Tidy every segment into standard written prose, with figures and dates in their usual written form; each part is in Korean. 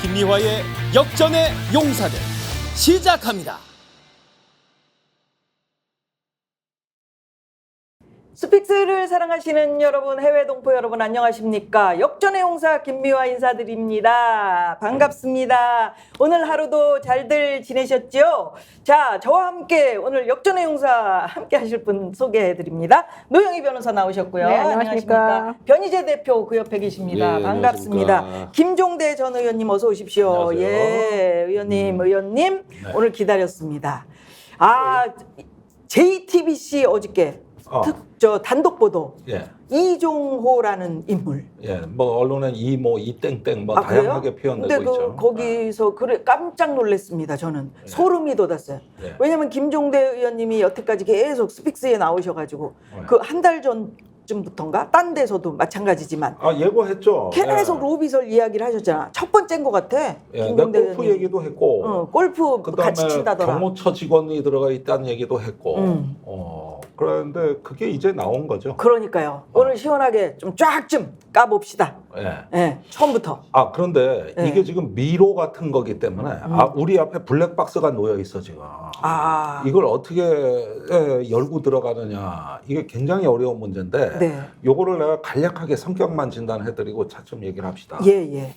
김미화의 역전의 용사들 시작합니다. 스픽스를 사랑하시는 여러분, 해외 동포 여러분 안녕하십니까? 역전의 용사 김미화 인사드립니다. 반갑습니다. 오늘 하루도 잘들 지내셨죠? 자, 저와 함께 오늘 역전의 용사 함께 하실 분 소개해드립니다. 노영희 변호사 나오셨고요. 네, 안녕하십니까? 변희재 대표 그 옆에 계십니다. 네, 반갑습니다. 안녕하십니까? 김종대 전 의원님 어서 오십시오. 안녕하세요. 예, 의원님 네. 오늘 기다렸습니다. 아, JTBC 어저께 저 단독 보도 예, 이종호라는 인물. 예, 뭐 언론엔 이모 이땡땡 뭐 그래요? 다양하게 표현되고 근데 있죠. 거기서 그래 깜짝 놀랐습니다. 저는 소름이 돋았어요. 네. 왜냐하면 김종대 의원님이 여태까지 계속 스픽스에 나오셔가지고 네. 그 한 달 전쯤부터인가 딴 데서도 마찬가지지만 예고했죠. 계속 예. 로비설 이야기를 하셨잖아. 첫 번째인 것 같아. 예, 내가 김종대 골프 의원님. 얘기도 했고, 골프 그다음에 같이 친다더라. 경호처 직원이 들어가 있다는 얘기도 했고, 음. 그런데 그게 이제 나온 거죠. 그러니까요. 오늘 시원하게 좀 쫙 좀 까봅시다. 예. 예, 처음부터. 그런데 네. 이게 지금 미로 같은 거기 때문에 우리 앞에 블랙박스가 놓여 있어 지금. 이걸 어떻게 열고 들어가느냐 이게 굉장히 어려운 문제인데 네. 요거를 내가 간략하게 성격만 진단해드리고 차츰 얘기를 합시다. 예.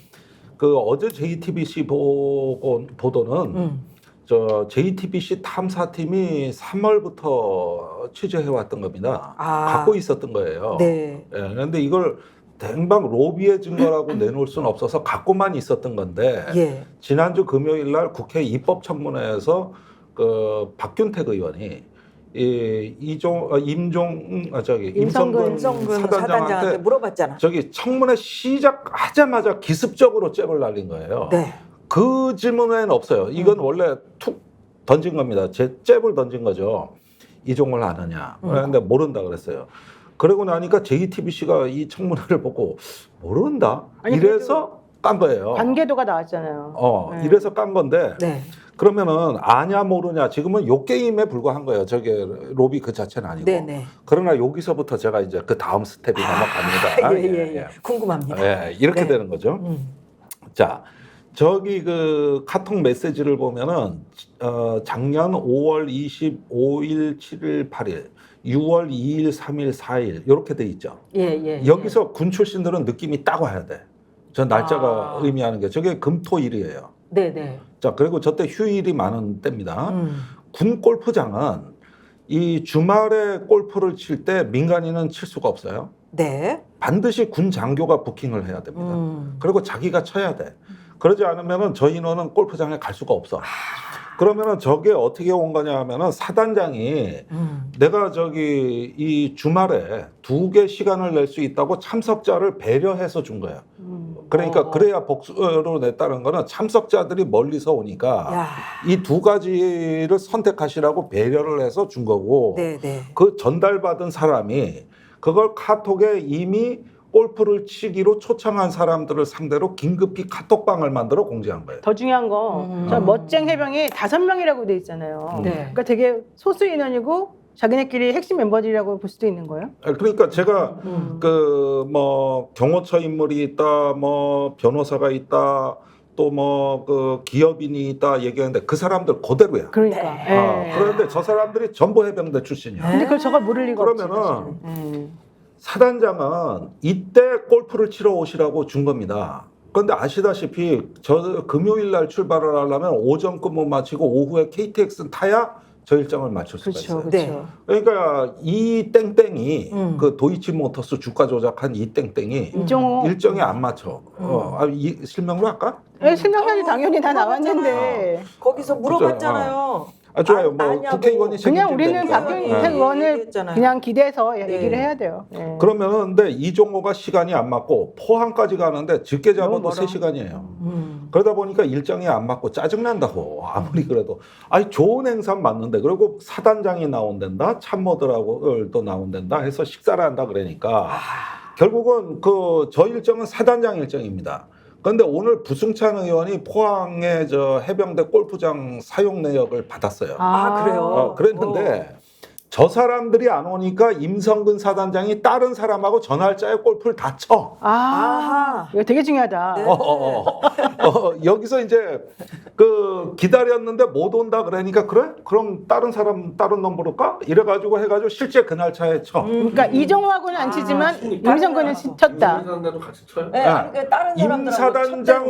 그 어제 JTBC 보도는 저 JTBC 탐사팀이 3월부터 취재해왔던 겁니다. 갖고 있었던 거예요. 네. 예, 그런데 이걸 댕방 로비의 증거라고 내놓을 수는 없어서 갖고만 있었던 건데 예. 지난주 금요일 날 국회 입법청문회에서 그 박균택 의원이 임성근 사단장한테 물어봤잖아. 저기 청문회 시작하자마자 기습적으로 잽을 날린 거예요. 네. 그 질문에는 없어요. 이건 원래 툭 던진 겁니다. 제 잽을 던진 거죠. 이종을 아느냐. 그런데 모른다 그랬어요. 그러고 나니까 JTBC가 이 청문회를 보고 모른다. 아니, 이래서 깐 거예요. 관계도가 나왔잖아요. 네. 이래서 깐 건데 네. 그러면은 아냐 모르냐 지금은 요 게임에 불과한 거예요. 저게 로비 그 자체는 아니고. 네네. 그러나 여기서부터 제가 이제 그 다음 스텝이 넘어갑니다. 예. 궁금합니다. 예, 이렇게 네. 되는 거죠. 자, 저기 그 카톡 메시지를 보면은 작년 5월 25일, 7일, 8일, 6월 2일, 3일, 4일 이렇게 돼 있죠. 예. 여기서 군 출신들은 느낌이 딱 와야 돼. 저 날짜가 의미하는 게 저게 금토일이에요. 네네. 자, 그리고 저때 휴일이 많은 때입니다. 군 골프장은 이 주말에 골프를 칠 때 민간인은 칠 수가 없어요. 네. 반드시 군 장교가 부킹을 해야 됩니다. 그리고 자기가 쳐야 돼. 그러지 않으면은 저 인원은 골프장에 갈 수가 없어. 그러면은 저게 어떻게 온 거냐 하면은 사단장이 내가 저기 이 주말에 2개 시간을 낼 수 있다고 참석자를 배려해서 준 거야. 그러니까 그래야 복수로 냈다는 거는 참석자들이 멀리서 오니까 이 두 가지를 선택하시라고 배려를 해서 준 거고 네네. 그 전달받은 사람이 그걸 카톡에 이미 골프를 치기로 초청한 사람들을 상대로 긴급히 카톡방을 만들어 공지한 거예요. 더 중요한 거, 저 멋쟁 해병이 5명이라고 돼 있잖아요. 네. 그러니까 되게 소수 인원이고 자기네끼리 핵심 멤버들이라고 볼 수도 있는 거예요. 그러니까 제가 그 뭐 경호처 인물이 있다, 뭐 변호사가 있다, 또 뭐 그 기업인이 있다 얘기하는데 그 사람들 그대로야. 그러니까. 네. 그런데 저 사람들이 전부 해병대 출신이야. 근데 그걸 저걸 모를 리가 없지. 그러면은 사실은. 사단장은 이때 골프를 치러 오시라고 준 겁니다. 그런데 아시다시피 저 금요일 날 출발을 하려면 오전 근무 마치고 오후에 KTX는 타야 저 일정을 맞출 수가 있어요. 그렇죠. 네. 그러니까 이 땡땡이 그 도이치모터스 주가 조작한 이 땡땡이 이종호. 일정에 안 맞춰. 이 실명으로 할까? 실명까지 당연히 다 나왔는데. 거기서 물어봤잖아요. 좋아요. 뭐 아냐고. 국회의원이 그냥 책임질 우리는 테니까. 박근혜 의원을 얘기했잖아요. 그냥 기대서 네. 얘기를 해야 돼요. 네. 그러면은 근데 이종호가 시간이 안 맞고 포항까지 가는데 적게 잡아도 너무 멀어. 3시간이에요. 그러다 보니까 일정이 안 맞고 짜증난다고 아무리 그래도 아니 좋은 행사 맞는데 그리고 사단장이 나온댄다 참모들하고 또 나온댄다 해서 식사를 한다 그러니까 결국은 그 저 일정은 사단장 일정입니다. 그런데 오늘 부승찬 의원이 포항의 저 해병대 골프장 사용 내역을 받았어요. 그래요? 그랬는데 저 사람들이 안 오니까 임성근 사단장이 다른 사람하고 전날짜에 골프를 다 쳐. 아하. 이거 되게 중요하다. 네. 여기서 이제 그 기다렸는데 못 온다 그러니까 그래? 그럼 다른 사람 다른 놈 부를까? 이래가지고 해가지고 실제 그날짜에 쳐. 그러니까 이정호하고는 안 치지만 임성근은 쳤다. 임사단장도 같이 쳐요? 네, 아니, 그 다른 임 사람들하고 쳤다는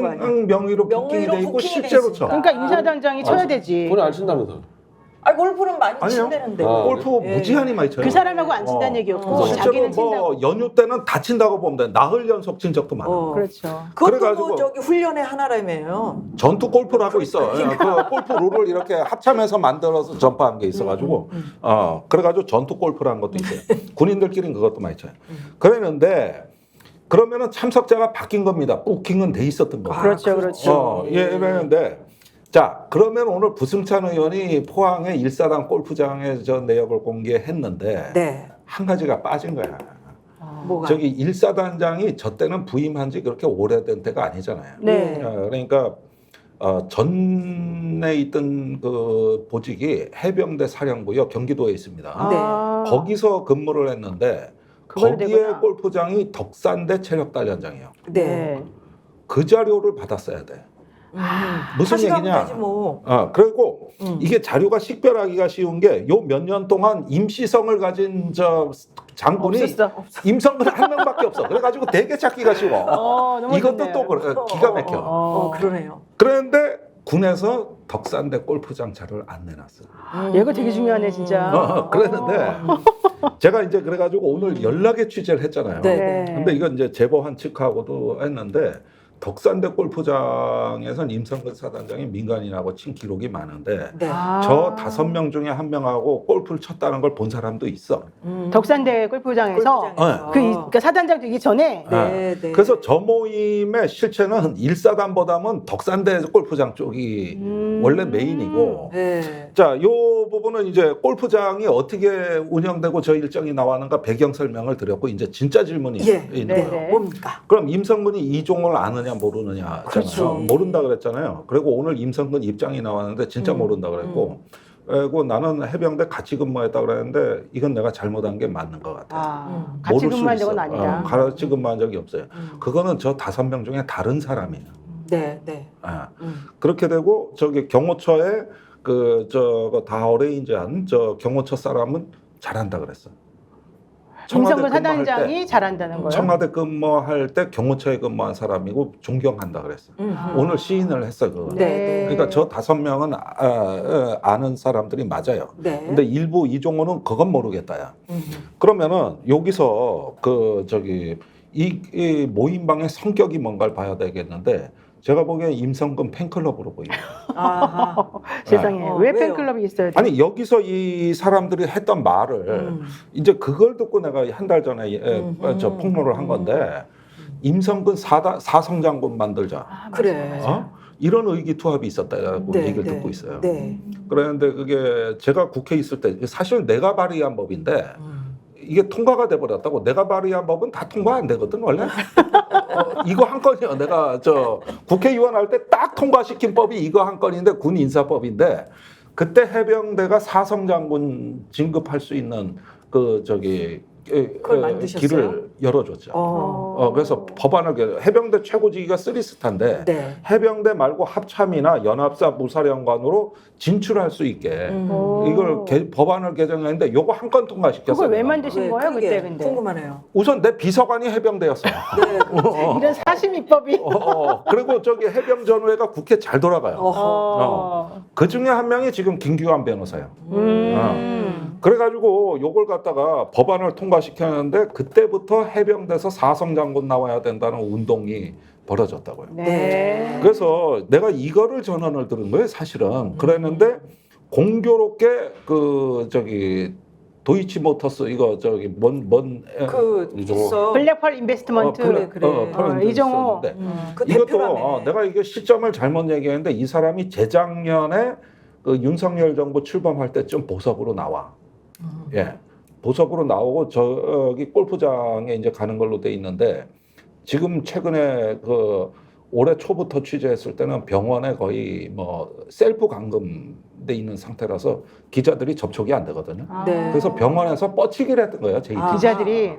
거 아니에요? 사단장 명의로 부킹이 돼 있고 부킹이 실제로 돼 쳐. 있으니까. 그러니까 임 사단장이 쳐야 되지. 본인 안 친다면서. 아, 골프는 많이 아니요. 친다는데. 아, 골프 예. 무지한히 많이 쳐요. 그 사람하고 안 친다는 얘기였고 실제로 자기는 뭐 친다고. 연휴 때는 다 친다고 보면 돼. 나흘 연속 친 적도 많아. 그렇죠. 그것도 그래가지고- 뭐 저기 훈련의 하나라며요. 전투 골프를 하고 있어. 그 골프 룰을 이렇게 합참해서 만들어서 전파한 게 있어가지고, 그래가지고 전투 골프를 한 것도 있어요. 군인들끼리는 그것도 많이 쳐요. 그랬는데, 그러면은 참석자가 바뀐 겁니다. 부킹은 돼 있었던 거. 그렇죠, 그렇죠. 이랬는데, 자, 그러면 오늘 부승찬 의원이 포항의 일사단 골프장에 저 내역을 공개했는데, 네. 한 가지가 빠진 거야. 뭐가? 저기 일사단장이 저 때는 부임한 지 그렇게 오래된 때가 아니잖아요. 네. 그러니까 전에 있던 그 보직이 해병대 사령부요, 경기도에 있습니다. 아, 거기서 근무를 했는데 그걸 거기에 되구나. 골프장이 덕산대 체력단련장이에요. 네. 그 자료를 받았어야 돼. 무슨 다시 가면 얘기냐? 되지 뭐. 그리고 이게 자료가 식별하기가 쉬운 게 요 몇 년 동안 임시성을 가진 저 장군이 없었어. 임성근 한 명밖에 없어. 그래가지고 되게 찾기가 쉬워. 너무 이것도 좋네요. 또 그래, 기가 막혀. 그러네요. 그런데 군에서 덕산대 골프장 자료를 안 내놨어. 얘가 되게 중요하네 진짜. 그랬는데 제가 이제 그래가지고 오늘 연락에 취재를 했잖아요. 네. 근데 이건 이제 제보한 측하고도 했는데 덕산대 골프장에선 임성근 사단장이 민간인하고 친 기록이 많은데 네. 저 5명 중에 1명하고 골프를 쳤다는 걸 본 사람도 있어. 덕산대 골프장에서 골프장에서. 그러니까 사단장 되기 전에 네, 네. 그래서 저 모임의 실체는 일사단보다는 덕산대 골프장 쪽이 원래 메인이고 네. 자, 요 부분은 이제 골프장이 어떻게 운영되고 저 일정이 나왔는가 배경 설명을 드렸고 이제 진짜 질문이 예. 있는 네, 거예요. 네. 뭡니까? 그럼 임성근이 이종을 아느냐 모르느냐 그렇죠. 모른다 그랬잖아요. 그리고 오늘 임성근 입장이 나왔는데 진짜 모른다 그랬고 그리고 나는 해병대 같이 근무했다 그랬는데 이건 내가 잘못한 게 맞는 것 같아. 같이 모를 수 근무한 있어. 적은 아니다. 같이 근무한 적이 없어요. 그거는 저 5명 중에 다른 사람이에요. 네, 네. 그렇게 되고 저기 경호처에 그 저거 다 어레인지한 저 경호처 사람은 잘한다 그랬어. 임성근 근무할 때, 사단장이 잘한다는 거예요. 청와대 근무할 때 경호처에 근무한 사람이고 존경한다 그랬어. 오늘 시인을 했어 그거. 네, 네. 그러니까 저 5명은 아는 사람들이 맞아요. 네. 근데 일부 이종호는 그건 모르겠다야. 그러면은 여기서 그 저기 이 모임방의 성격이 뭔가를 봐야 되겠는데 제가 보기엔 임성근 팬클럽으로 보여요. 아하. 세상에 왜 왜요? 팬클럽이 있어야 돼? 아니 여기서 이 사람들이 했던 말을 이제 그걸 듣고 내가 한 달 전에 저 폭로를 한 건데 임성근 사성장군 만들자. 그래. 이런 의기투합이 있었다라고 네, 얘기를 네. 듣고 있어요. 네. 그런데 그게 제가 국회에 있을 때 사실 내가 발의한 법인데 이게 통과가 돼버렸다고. 내가 발의한 법은 다 통과 안 되거든 원래. 이거 한 건이요. 내가 저 국회의원 할 때 딱 통과시킨 법이 이거 한 건인데 군 인사법인데 그때 해병대가 사성장군 진급할 수 있는 그 저기 그걸 만드셨어요? 길을 열어줬죠. 그래서 법안을 해병대 최고직위가 3스타인데 네. 해병대 말고 합참이나 연합사 무사령관으로 진출할 수 있게 이걸 법안을 개정했는데 요거 한 건 통과시켰어요. 그걸 왜 만드신 네, 거예요 그게 그때 근데? 궁금하네요. 우선 내 비서관이 해병대였어. 네. 이런 사심입법이. 그리고 저기 해병전후회가 국회 잘 돌아가요. 그 중에 한 명이 지금 김규환 변호사예요. 그래가지고 요걸 갖다가 법안을 통과시켰는데 그때부터 해병대에서 사성장군 나와야 된다는 운동이 벌어졌다고요. 네. 그래서 내가 이거를 전언을 들은 거예요, 사실은. 그랬는데 공교롭게 그 저기 도이치모터스 이거 저기 그 있어. 블랙펄 인베스트먼트. 그래. 이정호. 그 이것도 대표라며. 내가 이게 시점을 잘못 얘기했는데 이 사람이 재작년에 그 윤석열 정부 출범할 때쯤 보석으로 나와. 예, 보석으로 나오고 저기 골프장에 이제 가는 걸로 돼 있는데 지금 최근에 그 올해 초부터 취재했을 때는 병원에 거의 뭐 셀프 감금돼 돼 있는 상태라서 기자들이 접촉이 안 되거든요. 네. 그래서 병원에서 뻗치기를 했던 거예요, JTBC. 아. 기자들이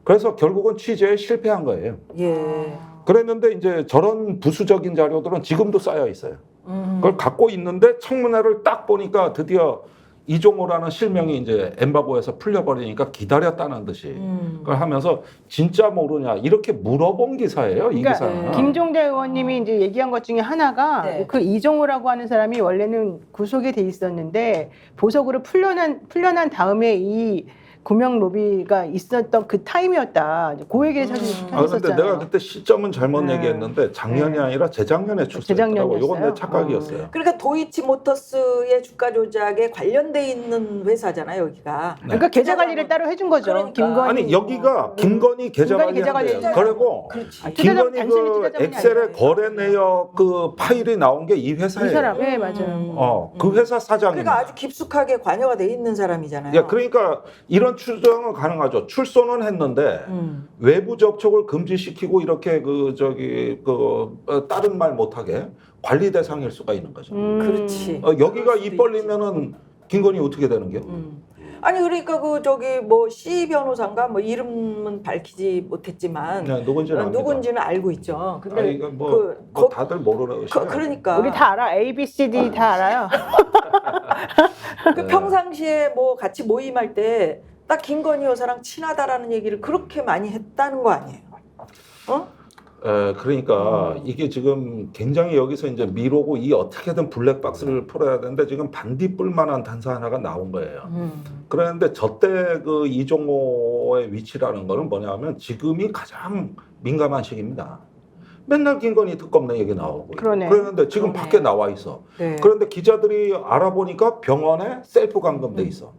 그래서 결국은 취재에 실패한 거예요. 예. 그랬는데 이제 저런 부수적인 자료들은 지금도 쌓여 있어요. 그걸 갖고 있는데 청문회를 딱 보니까 드디어 이종호라는 실명이 이제 엠바고에서 풀려버리니까 기다렸다는 듯이 그걸 하면서 진짜 모르냐 이렇게 물어본 기사예요. 이 그러니까 기사는. 김종대 의원님이 이제 얘기한 것 중에 하나가 네. 그 이종호라고 하는 사람이 원래는 구속이 돼 있었는데 보석으로 풀려난 다음에 이 구명 로비가 있었던 그 타임이었다. 그 얘기를 사실 그런데 했었잖아요. 내가 그때 시점은 잘못 네. 얘기했는데 작년이 아니라 재작년에 출소했더라고. 이건 내 착각이었어요. 그러니까 도이치모터스의 주가 조작에 관련돼 있는 회사잖아요, 여기가. 네. 그러니까 계좌 관리를 따로 해준 거죠. 그러니까. 김건희. 아니 여기가 김건희 계좌 김건희 계좌 관리한대요. 관리 그리고 그렇지. 투자자분, 김건희 단순히 그 투자자분이 엑셀의 아니라. 거래 내역 그 파일이 나온 게 이 이 회사예요. 사람, 네 맞아요. 그 회사 사장입니다. 그러니까 아주 깊숙하게 관여가 돼 있는 사람이잖아요. 야, 그러니까 이런 추정은 가능하죠. 출소는 했는데 외부 접촉을 금지시키고 이렇게 다른 말 못하게 관리 대상일 수가 있는 거죠. 그렇지. 여기가 그럴 수도 입 벌리면은 김건희 어떻게 되는 게? 아니 그러니까 그 저기 뭐 C 변호사인가 뭐 이름은 밝히지 못했지만 네, 누군지는 압니다. 누군지는 알고 있죠. 근데 아니, 이거 뭐, 그 뭐 다들 모르는 그러니까 우리 다 알아. A, B, C, D 다 알아요. 그 평상시에 뭐 같이 모임할 때 딱 김건희 여사랑 친하다라는 얘기를 그렇게 많이 했다는 거 아니에요? 어? 그러니까 이게 지금 굉장히 여기서 이제 미로고 이 어떻게든 블랙박스를 풀어야 되는데 지금 반딧불 만한 단서 하나가 나온 거예요. 그런데 저때 그 이종호의 위치라는 거는 뭐냐면 지금이 가장 민감한 시기입니다. 맨날 김건희 특검 얘기 나오고 그러네. 그러는데 지금 그러네. 밖에 나와 있어. 네. 그런데 기자들이 알아보니까 병원에 셀프 감금돼 있어.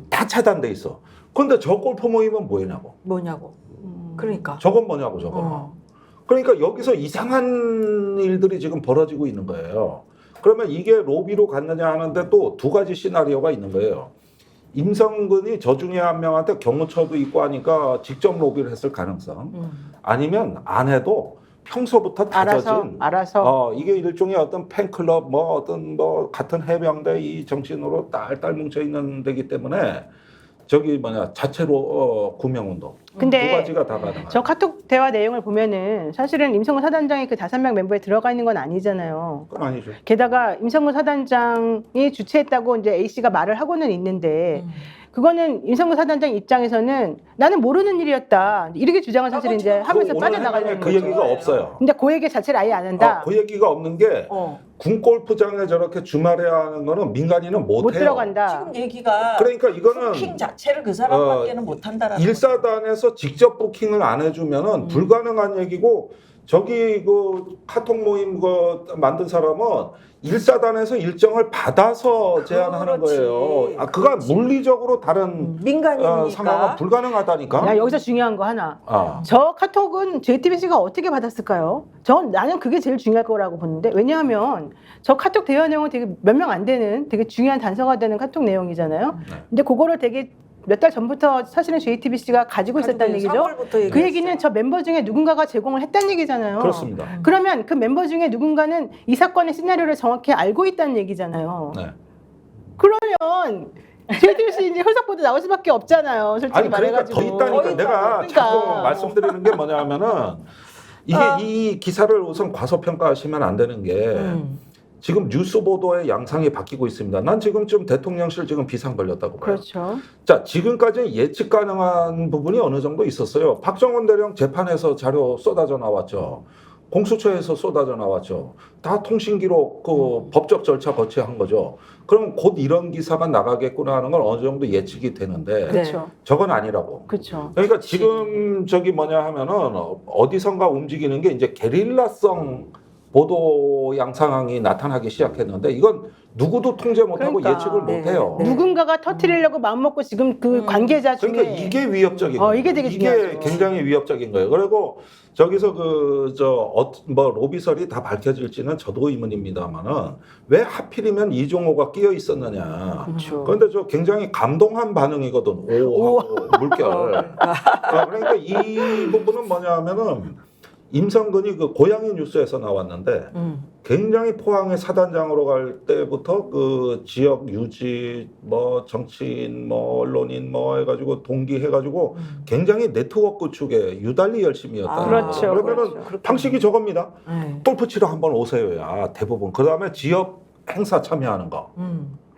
다 차단돼 있어. 그런데 저 골프 모임은 뭐냐고. 뭐냐고. 그러니까. 저건 뭐냐고 저거. 그러니까 여기서 이상한 일들이 지금 벌어지고 있는 거예요. 그러면 이게 로비로 갔느냐 하는데 또 두 가지 시나리오가 있는 거예요. 임성근이 저 중에 한 명한테 경호처도 있고 하니까 직접 로비를 했을 가능성. 아니면 안 해도 평소부터 다져진 알아서. 이게 일종의 어떤 팬클럽 뭐 어떤 뭐 같은 해병대 이 정신으로 딸딸 뭉쳐 있는 데기 때문에 자체로 구명운동 근데 두 가지가 다 가능해요. 저 카톡 대화 내용을 보면은 사실은 임성근 사단장이 그 5명 멤버에 들어가 있는 건 아니잖아요. 그건 아니죠. 게다가 임성근 사단장이 주최했다고 이제 A 씨가 말을 하고는 있는데 그거는 임성근 사단장 입장에서는 나는 모르는 일이었다 이렇게 주장을 사실 이제 하면서 빠져나가려는 그 거죠. 얘기가 없어요. 근데 그 얘기 자체를 아예 안 한다. 그 얘기가 없는 게 군골프장에 저렇게 주말에 하는 거는 민간인은 못 못 해요. 들어간다. 지금 얘기가 그러니까 이거는 부킹 자체를 그 사람밖에는 못 한다라는 일사단에서 직접 부킹을 안 해주면은 불가능한 얘기고 저기 그 카톡 모임 그 만든 사람은 일사단에서 일정을 받아서 제안하는 그렇지. 거예요. 그가 물리적으로 다른 민간인이니까. 상황은 불가능하다니까. 야, 여기서 중요한 거 하나. 아. 저 카톡은 JTBC가 어떻게 받았을까요? 나는 그게 제일 중요할 거라고 보는데 왜냐하면 저 카톡 대화 내용은 되게 몇 명 안 되는 되게 중요한 단서가 되는 카톡 내용이잖아요. 근데 그거를 되게 몇 달 전부터 사실은 JTBC가 가지고 있었다는 얘기죠. 3월부터 그 얘기는 저 멤버 중에 누군가가 제공을 했다는 얘기잖아요. 그렇습니다. 그러면 그 멤버 중에 누군가는 이 사건의 시나리오를 정확히 알고 있다는 얘기잖아요. 네. 그러면 JTBC 이제 혈석보도 나올 수밖에 없잖아요. 솔직히 아니 그러니까 말해가지고. 더 있다니까 내가 그러니까. 자꾸 말씀드리는 게 뭐냐면은 이게 이 기사를 우선 과소평가하시면 안 되는 게 지금 뉴스 보도의 양상이 바뀌고 있습니다. 난 지금쯤 대통령실 지금 비상 걸렸다고 봐요. 그렇죠. 자, 지금까지 예측 가능한 부분이 어느 정도 있었어요. 박정원 대령 재판에서 자료 쏟아져 나왔죠. 공수처에서 쏟아져 나왔죠. 다 통신기록 그 법적 절차 거치한 거죠. 그럼 곧 이런 기사가 나가겠구나 하는 건 어느 정도 예측이 되는데 그렇죠. 저건 아니라고. 그렇죠. 그러니까 지금 저기 뭐냐 하면은 어디선가 움직이는 게 이제 게릴라성 보도 양상이 나타나기 시작했는데 이건 누구도 통제 못하고 그러니까. 예측을 못해요. 네. 누군가가 터트리려고 마음먹고 지금 그 관계자 중에 그러니까 이게 위협적인 거예요. 이게 되게 중요하죠. 굉장히 위협적인 거예요. 그리고 저기서 뭐 로비설이 다 밝혀질지는 저도 의문입니다만은 왜 하필이면 이종호가 끼어 있었느냐. 그렇죠. 그런데 저 굉장히 감동한 반응이거든. 오 하고 물결. 그러니까 이 부분은 뭐냐면은 임성근이 그 고양이 뉴스에서 나왔는데 굉장히 포항에 사단장으로 갈 때부터 그 지역 유지 뭐 정치인 뭐 언론인 뭐 해가지고 동기 해가지고 굉장히 네트워크 쪽에 유달리 열심히 했다. 그렇죠. 그러면은 그렇죠. 방식이 저겁니다. 네. 골프 치러 한번 오세요야 대부분. 그 다음에 지역 행사 참여하는 거.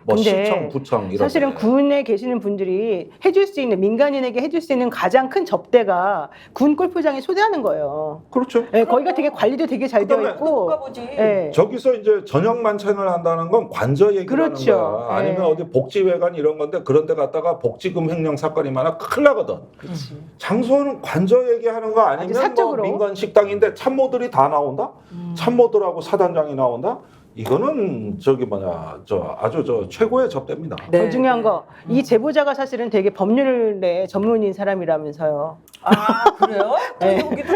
뭐 근데 시청, 구청 이런. 사실은 데. 군에 계시는 분들이 해줄 수 있는 민간인에게 해줄 수 있는 가장 큰 접대가 군 골프장에 초대하는 거예요. 그렇죠. 네, 거기가 되게 관리도 되게 잘 되어 그다음에 있고. 가보지. 네. 저기서 이제 저녁 만찬을 한다는 건 관저 얘기를 그렇죠. 하는 거야. 아니면 네. 어디 복지회관 이런 건데 그런 데 갔다가 복지금 횡령 사건이 많아 큰일 나거든. 그렇지. 장소는 관저 얘기하는 거 아니면 아주 사적으로. 뭐 민간 식당인데 참모들이 다 나온다? 참모들하고 사단장이 나온다? 이거는 저기 뭐냐 아주 최고의 접대입니다. 네. 더 중요한 거, 이 제보자가 사실은 되게 법률의 전문인 사람이라면서요. 아 그래요? 네. 여기도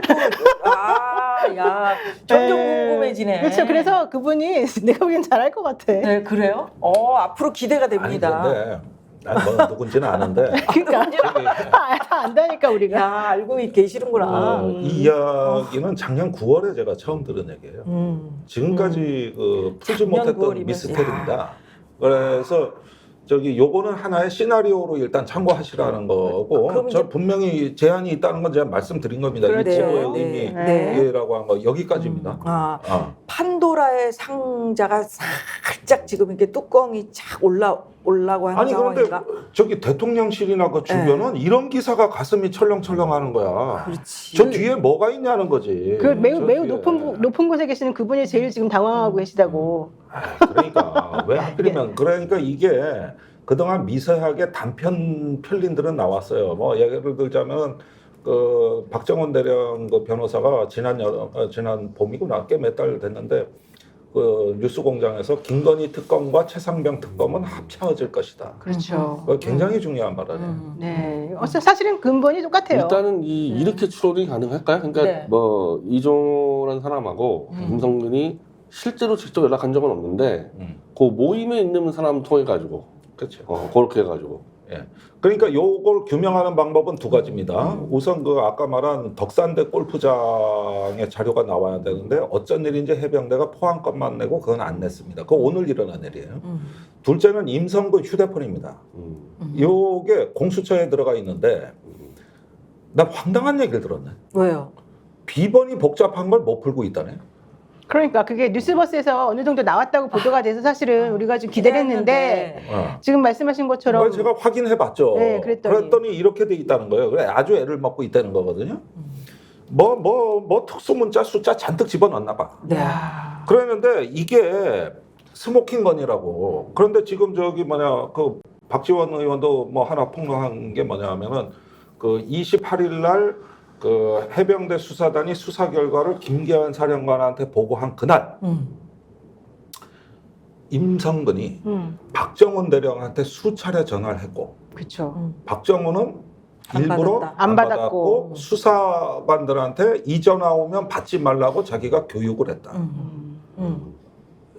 아야 점점 궁금해지네. 그렇죠. 그래서 그분이 내가 보기엔 잘할 것 같아. 네 그래요? 앞으로 기대가 아니 됩니다. 근데 난뭐 누군지는 아는데 그러니까 저기, 다 안다니까 우리가. 야 알고 계시는구나. 이 이야기는 작년 9월에 제가 처음 들은 얘기예요. 지금까지 그 풀지 작년 못했던 9월이면, 미스테리입니다. 그래서 저기 요거는 하나의 시나리오로 일단 참고하시라는 거고 그럼 저 이제- 분명히 제한이 있다는 건 제가 말씀드린 겁니다. 이 그렇죠. 제보의 네. 의미라고 한 거 여기까지입니다. 판도라의 상자가 살짝 지금 이렇게 뚜껑이 착 올라고 하는 아니 그런데 상황인가? 저기 대통령실이나 그 주변은 이런 기사가 가슴이 철렁철렁하는 거야. 그렇지. 저 뒤에 뭐가 있냐는 거지. 그 매우 저 매우 뒤에. 높은 곳에 계시는 그분이 제일 지금 당황하고 계시다고. 그러니까 왜 하필이면 그러니까 이게 그동안 미세하게 단편 편린들은 나왔어요. 뭐 예를 들자면 그 박정원 대령 그 변호사가 지난 봄이구나 꽤 몇 달 됐는데 그 뉴스공장에서 김건희 특검과 최상병 특검은 합쳐질 것이다. 그렇죠. 그거 굉장히 중요한 발언이에요. 네. 사실은 근본이 똑같아요. 일단은 이렇게 추론이 가능할까요? 그러니까 네. 뭐 이종호라는 사람하고 임성근이 실제로 직접 연락한 적은 없는데 그 모임에 있는 사람 통해 가지고 그렇죠. 그렇게 해가지고 예. 그러니까 요걸 규명하는 방법은 두 가지입니다. 우선 그 아까 말한 덕산대 골프장의 자료가 나와야 되는데 어쩐 일인지 해병대가 포항 것만 내고 그건 안 냈습니다. 그거 오늘 일어난 일이에요. 둘째는 임성근 휴대폰입니다. 요게 공수처에 들어가 있는데 나 황당한 얘기를 들었네. 왜요? 비번이 복잡한 걸 못 풀고 있다네. 그러니까 그게 뉴스버스에서 어느 정도 나왔다고 보도가 돼서 사실은 우리가 좀 기대를 했는데 지금 말씀하신 것처럼 그걸 제가 확인해봤죠. 네, 그랬더니 이렇게 돼 있다는 거예요. 그래 아주 애를 먹고 있다는 거거든요. 뭐 특수문자 숫자 잔뜩 집어넣나 봐. 네. 그랬는데 이게 스모킹건이라고. 그런데 지금 저기 뭐냐 그 박지원 의원도 뭐 하나 폭로한 게 뭐냐면은 그 28일 날 그 해병대 수사단이 수사 결과를 김계환 사령관한테 보고한 그날 임성근이 박정원 대령한테 수차례 전화를 했고 그렇죠. 박정원은 안 일부러 받았다. 안 받았고. 수사관들한테 이 전화 오면 받지 말라고 자기가 교육을 했다.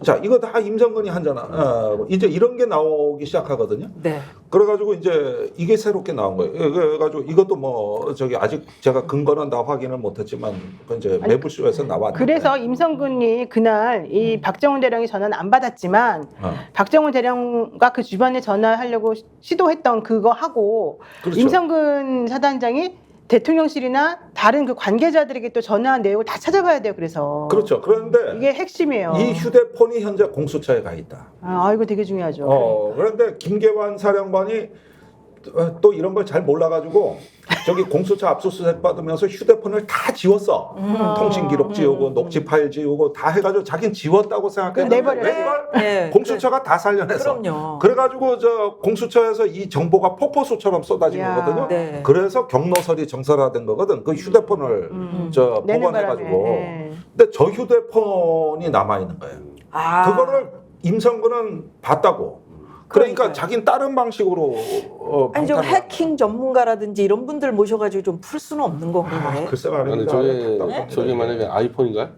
자, 이거 다 임성근이 한잖아. 이제 이런 게 나오기 시작하거든요. 네. 그래가지고 이제 이게 새롭게 나온 거예요. 그래가지고 이것도 뭐 저기 아직 제가 근거는 다 확인을 못했지만 그 이제 매불쇼에서 나왔는데. 그래서 임성근이 그날 이 박정훈 대령이 전화는 안 받았지만 박정훈 대령과 그 주변에 전화하려고 시도했던 그거 하고 그렇죠. 임성근 사단장이 대통령실이나 다른 그 관계자들에게 또 전화한 내용을 다 찾아봐야 돼요. 그래서 그렇죠. 그런데 이게 핵심이에요. 이 휴대폰이 현재 공수처에 가 있다. 이거 되게 중요하죠. 그런데 김계환 사령관이 또 이런 걸 잘 몰라가지고 저기 공수처 압수수색 받으면서 휴대폰을 다 지웠어. 통신 기록 지우고 녹취 파일 지우고 다 해가지고 자기는 지웠다고 생각했는데 내버렸어요. 웬걸 네. 공수처가 다 살려냈어. 그럼요. 그래가지고 저 공수처에서 이 정보가 폭포수처럼 쏟아진 이야. 거거든요. 네. 그래서 경로설이 정설화된 거거든. 그 휴대폰을 저 내는 복원해가지고. 바람에. 네. 근데 저 휴대폰이 남아 있는 거예요. 그거를 임성근은 봤다고. 그러니까 그러니까요. 자기는 다른 방식으로 아니 좀 방탄을 해킹 전문가라든지 이런 분들 모셔가지고 좀 풀 수는 없는 건가요? 글쎄 아니 말입니다. 저게 만약에 아이폰인가요?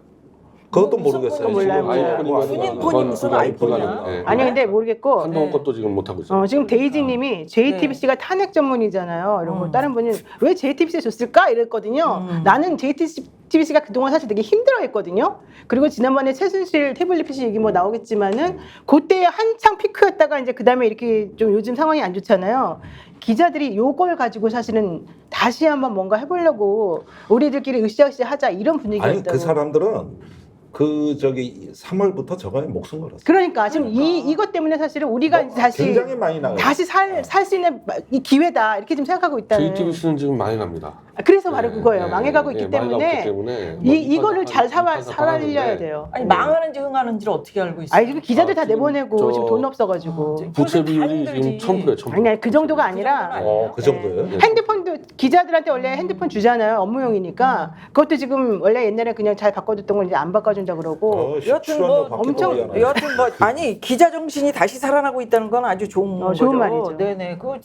그것도 무슨 모르겠어요. 폰인지 몰라요. 지금 아이폰이면 군인 폰이 무슨 아이폰이야? 아니 근데 모르겠고 한동훈 네. 것도 지금 못 하고 있어요. 지금 데이지님이 JTBC가 탄핵 전문이잖아요. 이러고 다른 분은 왜 JTBC에 줬을까 이랬거든요. 나는 JTBC가 그동안 사실 되게 힘들어했거든요. 그리고 지난번에 최순실 태블릿 PC 얘기 뭐 나오겠지만은 그때 한창 피크였다가 이제 그 다음에 이렇게 좀 요즘 상황이 안 좋잖아요. 기자들이 요걸 가지고 사실은 다시 한번 뭔가 해보려고 우리들끼리 으쌰으쌰 하자 이런 분위기였다고. 아니 그 사람들은 그 저기 3월부터 저거에 목숨 걸었어요. 그러니까 지금 이것 때문에 사실은 우리가 뭐, 다시 굉장히 많이 나가요. 다시 살 수 있는 이 기회다 이렇게 지금 생각하고 있다는. JTBC는 지금 많이 납니다. 그래서 바로 네, 그거예요. 네, 망해가고 네, 있기 많이 나왔기 때문에 때문에 뭐 이거를 잘 이판사 살아야 하는데 돼요. 아니 망하는지 흥하는지를 어떻게 알고 있어요? 아니 지금 기자들 다 지금 내보내고 저- 지금 돈 없어가지고. 부채 그래도 다 비율이 힘들지. 지금 1000%예요. 1000%. 아니 그 정도가 아니라 그 정도예요? 네. 핸드폰도 기자들한테 원래 핸드폰 주잖아요. 업무용이니까 그것도 지금 원래 옛날에 그냥 잘 바꿔줬던 걸 이제 안 바꿔준다 그러고. 여하튼 뭐 엄청- 여하튼 뭐 아니 기자 정신이 다시 살아나고 있다는 건 아주 좋은 거죠. 좋은 말이죠. 네네. 그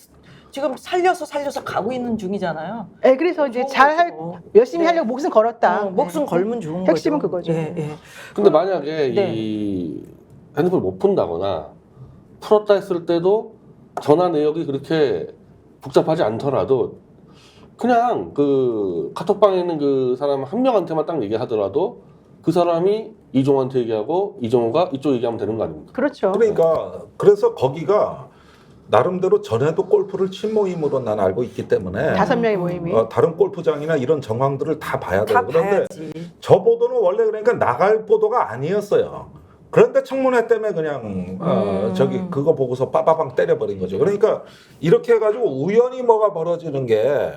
지금 살려서 가고 있는 중이잖아요. 네, 그래서 이제 좋은 잘 거죠, 뭐. 열심히 네. 하려고 목숨 걸었다. 목숨 네. 걸면 좋은 핵심은 거죠. 그거죠. 네, 네. 근데 만약에 네. 이 핸드폰을 못 푼다거나 풀었다 했을 때도 전화 내역이 그렇게 복잡하지 않더라도 그냥 그 카톡방에 있는 그 사람 한 명한테만 딱 얘기하더라도 그 사람이 이종호한테 얘기하고 이종호가 이쪽 얘기하면 되는 거 아닙니까? 그렇죠. 그러니까 그래서 거기가 나름대로 전에도 골프를 친 모임으로 난 알고 있기 때문에 5명의 모임이. 다른 골프장이나 이런 정황들을 다 봐야 돼요. 다 그런데 봐야지. 저 보도는 원래 그러니까 나갈 보도가 아니었어요. 그런데 청문회 때문에 그냥 저기 그거 보고서 빠바방 때려버린 거죠. 그러니까 이렇게 해가지고 우연히 뭐가 벌어지는 게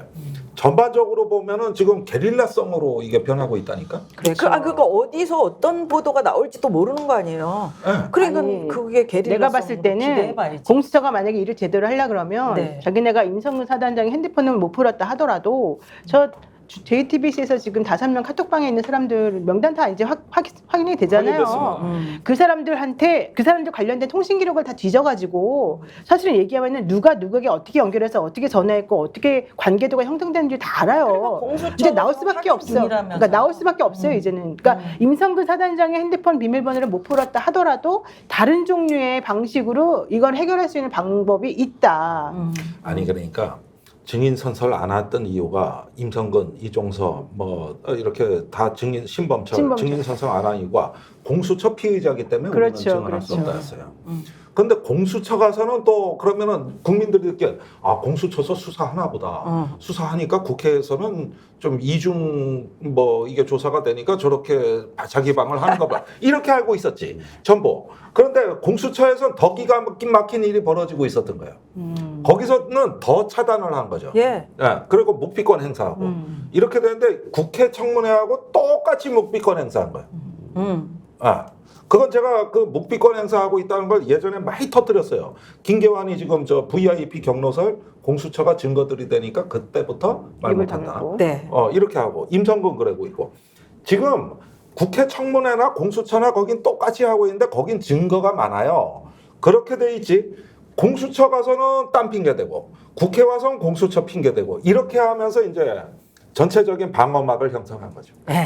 전반적으로 보면은 지금 게릴라성으로 이게 변하고 있다니까. 그래. 그거 어디서 어떤 보도가 나올지도 모르는 거 아니에요. 네. 그러니까 아니, 그게 게릴라 내가 봤을 때는 기대해봐야지. 공수처가 만약에 일을 제대로 하려 그러면 네. 자기네가 임성근 사단장이 핸드폰을 못 풀었다 하더라도 저 JTBC에서 지금 5명 카톡방에 있는 사람들 명단 다 이제 확인이 되잖아요. 확인됐습니다. 그 사람들한테 그 사람들 관련된 통신 기록을 다 뒤져가지고 사실은 얘기하면은 누가 누구에게 어떻게 연결해서 어떻게 전화했고 어떻게 관계도가 형성되는지 다 알아요. 이제 나올 수밖에 없어. 그러니까 나올 수밖에 없어요 이제는. 그러니까 임성근 사단장의 핸드폰 비밀번호를 못 풀었다 하더라도 다른 종류의 방식으로 이걸 해결할 수 있는 방법이 있다. 아니 그러니까 증인 선서를 안 했던 이유가 임성근, 이종서 뭐 이렇게 다 증인 신범철 증인 선서 안 한 이유가 공수처 피의자이기 때문에 우리는 그렇죠, 증언할 수 그렇죠. 없다 했어요. 근데 공수처 가서는 또 그러면은 국민들이 듣기엔 공수처에서 수사하나 보다. 수사하니까 국회에서는 좀 이중 뭐 이게 조사가 되니까 저렇게 자기 방을 하는가 봐. 이렇게 알고 있었지. 전부. 그런데 공수처에서는 더 기가 막힌 일이 벌어지고 있었던 거예요. 거기서는 더 차단을 한 거죠. 예. 그리고 묵비권 행사하고 이렇게 되는데 국회 청문회하고 똑같이 묵비권 행사한 거예요. 그건 제가 그 묵비권 행사하고 있다는 걸 예전에 많이 터뜨렸어요. 김계환이 지금 저 VIP 경로설 공수처가 증거들이 되니까 그때부터 말 못한다. 네. 이렇게 하고 임성근 그러고 있고 지금 국회 청문회나 공수처나 거긴 똑같이 하고 있는데 거긴 증거가 많아요. 그렇게 돼 있지. 공수처 가서는 딴 핑계 대고 국회 와서는 공수처 핑계 대고 이렇게 하면서 이제 전체적인 방어막을 형성한 거죠. 네.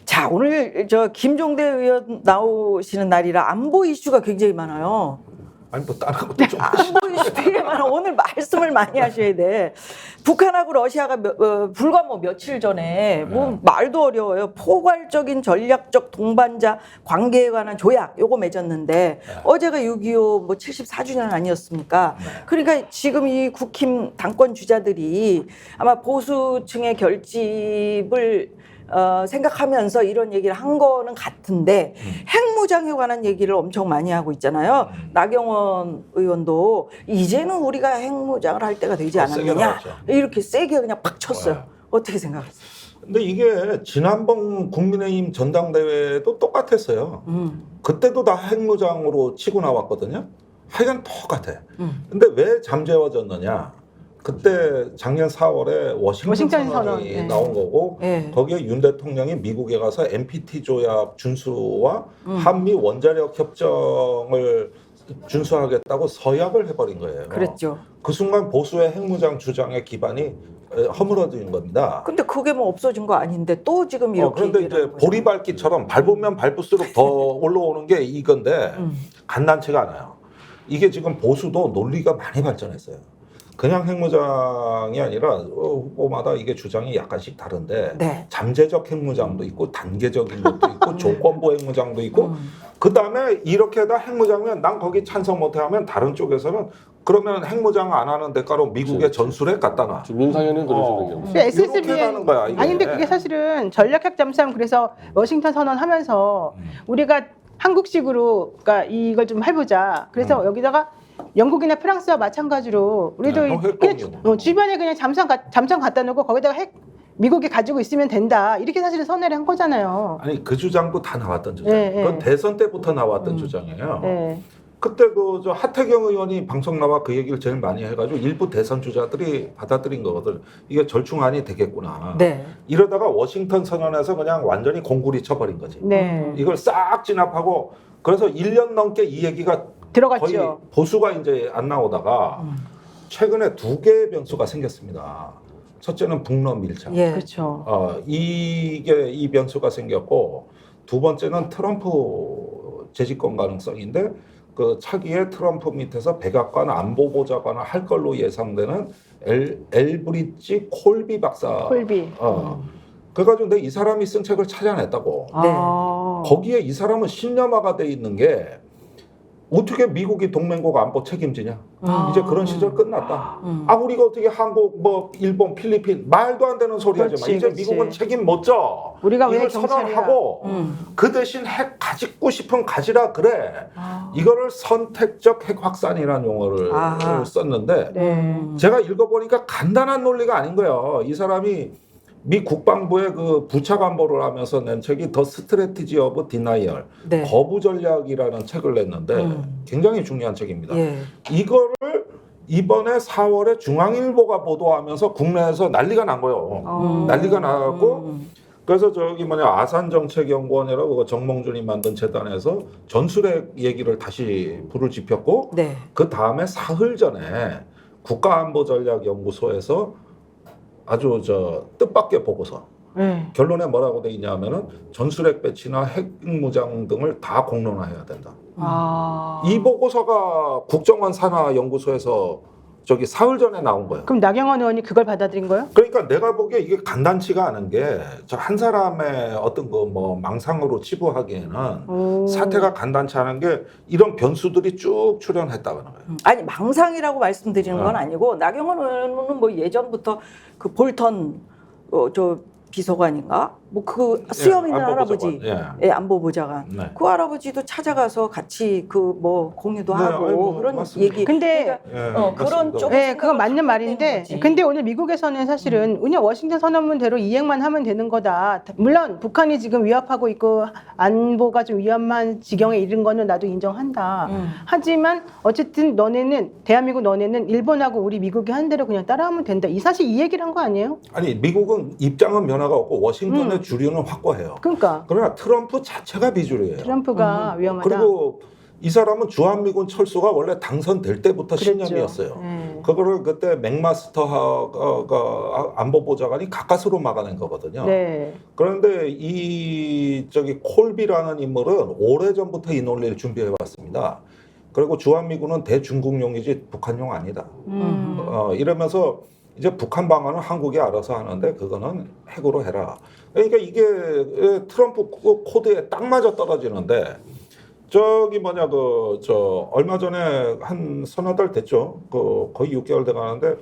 자, 오늘 저 김종대 의원 나오시는 날이라 안보 이슈가 굉장히 많아요. 아니 뭐 다른 것도 좀 안보 이슈 되게 많아. 오늘 말씀을 많이 하셔야 돼. 북한하고 러시아가 불과 뭐 며칠 전에 뭐 말도 어려워요. 포괄적인 전략적 동반자 관계에 관한 조약 요거 맺었는데 어제가 6.25 뭐 74주년 아니었습니까? 그러니까 지금 이 국힘 당권 주자들이 아마 보수층의 결집을 생각하면서 이런 얘기를 한 거는 같은데 핵무장에 관한 얘기를 엄청 많이 하고 있잖아요. 나경원 의원도 이제는 우리가 핵무장을 할 때가 되지 세게 않았느냐 나왔죠. 이렇게 세게 그냥 팍 쳤어요. 어떻게 생각하세요? 근데 이게 지난번 국민의힘 전당대회도 똑같았어요. 그때도 다 핵무장으로 치고 나왔거든요. 하여간 똑같아. 근데 왜 잠재워졌느냐? 그때 작년 4월에 워싱턴 선언이 선언. 나온 거고 네. 거기에 윤 대통령이 미국에 가서 NPT 조약 준수와 한미 원자력 협정을 준수하겠다고 서약을 해버린 거예요. 그랬죠. 그 순간 보수의 핵무장 주장의 기반이 허물어진 겁니다. 근데 그게 뭐 없어진 거 아닌데 또 지금 이렇게 그런데 얘기를 하는 이제 거죠. 보리밟기처럼 밟으면 밟을수록 더 올라오는 게 이건데 간단치가 않아요. 이게 지금 보수도 논리가 많이 발전했어요. 그냥 핵무장이 아니라 후보마다 이게 주장이 약간씩 다른데 네. 잠재적 핵무장도 있고 단계적인 것도 있고 조건부 핵무장도 있고 그 다음에 이렇게 다 핵무장면 난 거기 찬성 못해 하면 다른 쪽에서는 그러면 핵무장 안 하는 대가로 미국의 그렇지. 전술핵 갖다 놔. 지금 윤상현은 그러시는 게 없어요. 근데 이렇게 SSBN 가는 거야, 이게. 아니 근데 그게 사실은 전략핵 잠수함 그래서 워싱턴 선언하면서 우리가 한국식으로 그러니까 이걸 좀 해보자. 그래서 여기다가 영국이나 프랑스와 마찬가지로 우리도 네, 그냥 핵공유. 주변에 그냥 잠수함 갖다 놓고 거기다가 핵 미국이 가지고 있으면 된다. 이렇게 사실은 선회를 한 거잖아요. 아니 그 주장도 다 나왔던 주장. 네, 그건 네. 대선 때부터 나왔던 주장이에요. 네. 그때 그 저 하태경 의원이 방송 나와 그 얘기를 제일 많이 해가지고 일부 대선 주자들이 받아들인 거거든. 이게 절충안이 되겠구나. 네. 이러다가 워싱턴 선언에서 그냥 완전히 공구리 쳐버린 거지. 네. 이걸 싹 진압하고 그래서 1년 넘게 이 얘기가 거의 들어갔죠. 보수가 이제 안 나오다가 최근에 두 개의 변수가 생겼습니다. 첫째는 북러 밀착. 예. 그렇죠. 이게 이 변수가 생겼고 두 번째는 트럼프 재집권 가능성인데 그 차기에 트럼프 밑에서 백악관 안보보좌관을 할 걸로 예상되는 엘브리지 콜비 박사. 콜비. 그래가지고 내가 이 사람이 쓴 책을 찾아냈다고. 아. 거기에 이 사람은 신념화가 돼 있는 게 어떻게 미국이 동맹국 안보 책임지냐. 이제 그런 시절 끝났다. 우리가 어떻게 한국, 뭐 일본, 필리핀 말도 안 되는 소리 하지 마. 그렇지, 이제 그렇지. 미국은 책임 못 져. 우리가 왜 이걸 경찰이야? 선언하고 그 대신 핵 가지고 싶으면 가지라 그래. 이거를 선택적 핵 확산이라는 용어를 아하. 썼는데 네. 제가 읽어보니까 간단한 논리가 아닌 거예요. 이 사람이 미 국방부의 그 부착 안보를 하면서 낸 책이 더 스트래티지 오브 디나이얼 네. 거부 전략이라는 책을 냈는데 굉장히 중요한 책입니다. 예. 이거를 이번에 4월에 중앙일보가 보도하면서 국내에서 난리가 난 거예요. 난리가 나고 그래서 저기 아산정책연구원이라고 그 정몽준이 만든 재단에서 전술핵 얘기를 다시 불을 지폈고 네. 그 다음에 사흘 전에 국가안보전략연구소에서 아주 뜻밖의 보고서 네. 결론에 뭐라고 돼 있냐면은 전술핵 배치나 핵무장 등을 다 공론화해야 된다. 아. 이 보고서가 국정원 산하 연구소에서 저기 사흘 전에 나온 거예요. 그럼 나경원 의원이 그걸 받아들인 거예요? 그러니까 내가 보기에 이게 간단치가 않은 게 저 한 사람의 어떤 그 뭐 망상으로 치부하기에는 사태가 간단치 않은 게 이런 변수들이 쭉 출현했다는 거예요. 아니 망상이라고 말씀드리는 건 아니고 나경원 의원은 뭐 예전부터 그 볼턴 저 비서관인가 뭐 그 수염 있는 안보보좌관. 할아버지 안보보좌관 네. 그 할아버지도 찾아가서 같이 그 뭐 공유도 네, 하고 아이고, 그런 맞습니다. 얘기 근데 그런 쪽 네, 그건 맞는 말인데 근데 오늘 미국에서는 사실은 그냥 워싱턴 선언문대로 이행만 하면 되는 거다. 물론 북한이 지금 위협하고 있고 안보가 좀 위험한 지경에 이른 거는 나도 인정한다. 하지만 어쨌든 너네는 대한민국 너네는 일본하고 우리 미국이 한 대로 그냥 따라하면 된다. 이 사실 이 얘기를 한 거 아니에요? 아니 미국은 입장은 변화가 없고 워싱턴의 주류는 확고해요. 그러니까 그러나 트럼프 자체가 비주류예요. 트럼프가 위험하다. 그리고 이 사람은 주한미군 철수가 원래 당선될 때부터 그랬죠. 신념이었어요. 네. 그거를 그때 맥마스터가 안보보좌관이 가까스로 막아낸 거거든요. 네. 그런데 이 저기 콜비라는 인물은 오래전부터 이 논리를 준비해 왔습니다. 그리고 주한미군은 대중국용이지 북한용 아니다. 이러면서 이제 북한 방안은 한국이 알아서 하는데 그거는 핵으로 해라. 그러니까 이게 트럼프 코드에 딱 맞아 떨어지는데 저기 얼마 전에 한 서너 달 됐죠. 거의 6개월 돼 가는데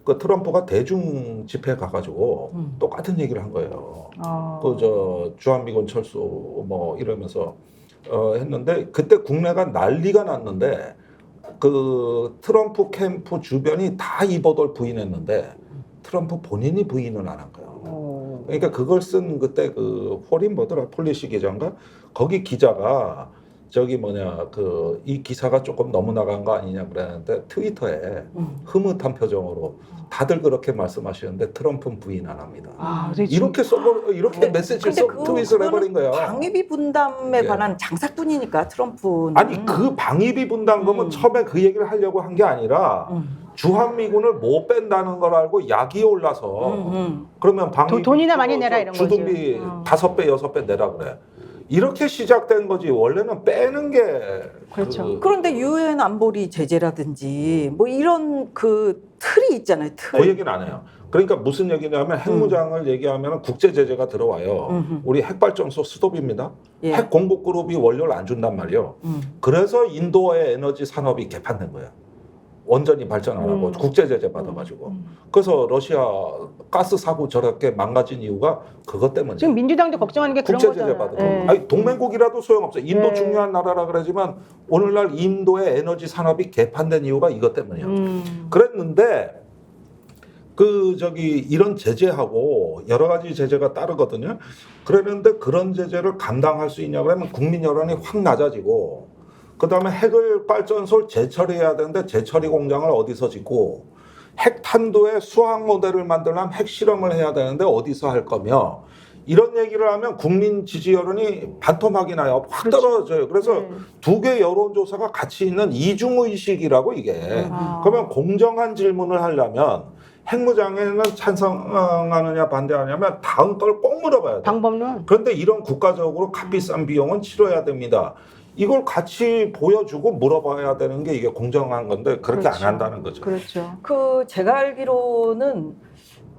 그 트럼프가 대중 집회에 가가지고 똑같은 얘기를 한 거예요. 주한미군 철수 뭐 이러면서 했는데 그때 국내가 난리가 났는데 그 트럼프 캠프 주변이 다 이 보도를 부인했는데 트럼프 본인이 부인은 안 한 거예요. 그러니까 그걸 쓴 그때 그 폴린 뭐더라 폴리시 기자인가 거기 기자가 이 기사가 조금 너무 나간 거 아니냐 그랬는데 트위터에 흐뭇한 표정으로 다들 그렇게 말씀하시는데 트럼프는 부인 안 합니다. 이렇게 이렇게 메시지를 트윗을 해버린 거야. 방위비 분담에 관한 장사꾼이니까 트럼프는 아니 그 방위비 분담금은 처음에 그 얘기를 하려고 한 게 아니라 주한미군을 못 뺀다는 걸 알고 약이 올라서 그러면 방위 돈이나 많이 내라 이런 거지. 주둔비 5배, 6배 내라 그래. 이렇게 시작된 거지. 원래는 빼는 게 그렇죠. 그런데 유엔 안보리 제재라든지 뭐 이런 그 틀이 있잖아요. 틀. 그 얘기는 안 해요. 그러니까 무슨 얘기냐면 핵무장을 얘기하면 국제 제재가 들어와요. 우리 핵발전소 스톱입니다. 예. 핵 공급 그룹이 원료를 안 준단 말이에요. 그래서 인도의 에너지 산업이 개판된 거예요. 원전이 발전 안 하고 국제 제재 받아가지고. 그래서 러시아 가스 사고 저렇게 망가진 이유가 그것 때문이에요. 지금 민주당도 걱정하는 게 그런 국제 제재 거잖아요. 받은 예. 거. 아니 동맹국이라도 소용없어. 인도 예. 중요한 나라라 그러지만 오늘날 인도의 에너지 산업이 개판된 이유가 이것 때문이에요. 그랬는데 이런 제재하고 여러 가지 제재가 따르거든요. 그랬는데 그런 제재를 감당할 수 있냐 그러면 국민 여론이 확 낮아지고 그다음에 핵을 발전소를 재처리해야 되는데 재처리 공장을 어디서 짓고 핵탄두의 수학 모델을 만들려면 핵실험을 해야 되는데 어디서 할 거며 이런 얘기를 하면 국민 지지 여론이 반토막이 나요. 확 떨어져요. 그래서 두 개 여론조사가 같이 있는 이중의식이라고 이게. 그러면 공정한 질문을 하려면 핵무장에는 찬성하느냐 반대하냐면 다음 걸 꼭 물어봐야 돼요. 방법론. 그런데 이런 국가적으로 값비싼 비용은 치러야 됩니다. 이걸 같이 보여주고 물어봐야 되는 게 이게 공정한 건데 그렇게 그렇죠. 안 한다는 거죠. 그렇죠. 그 제가 알기로는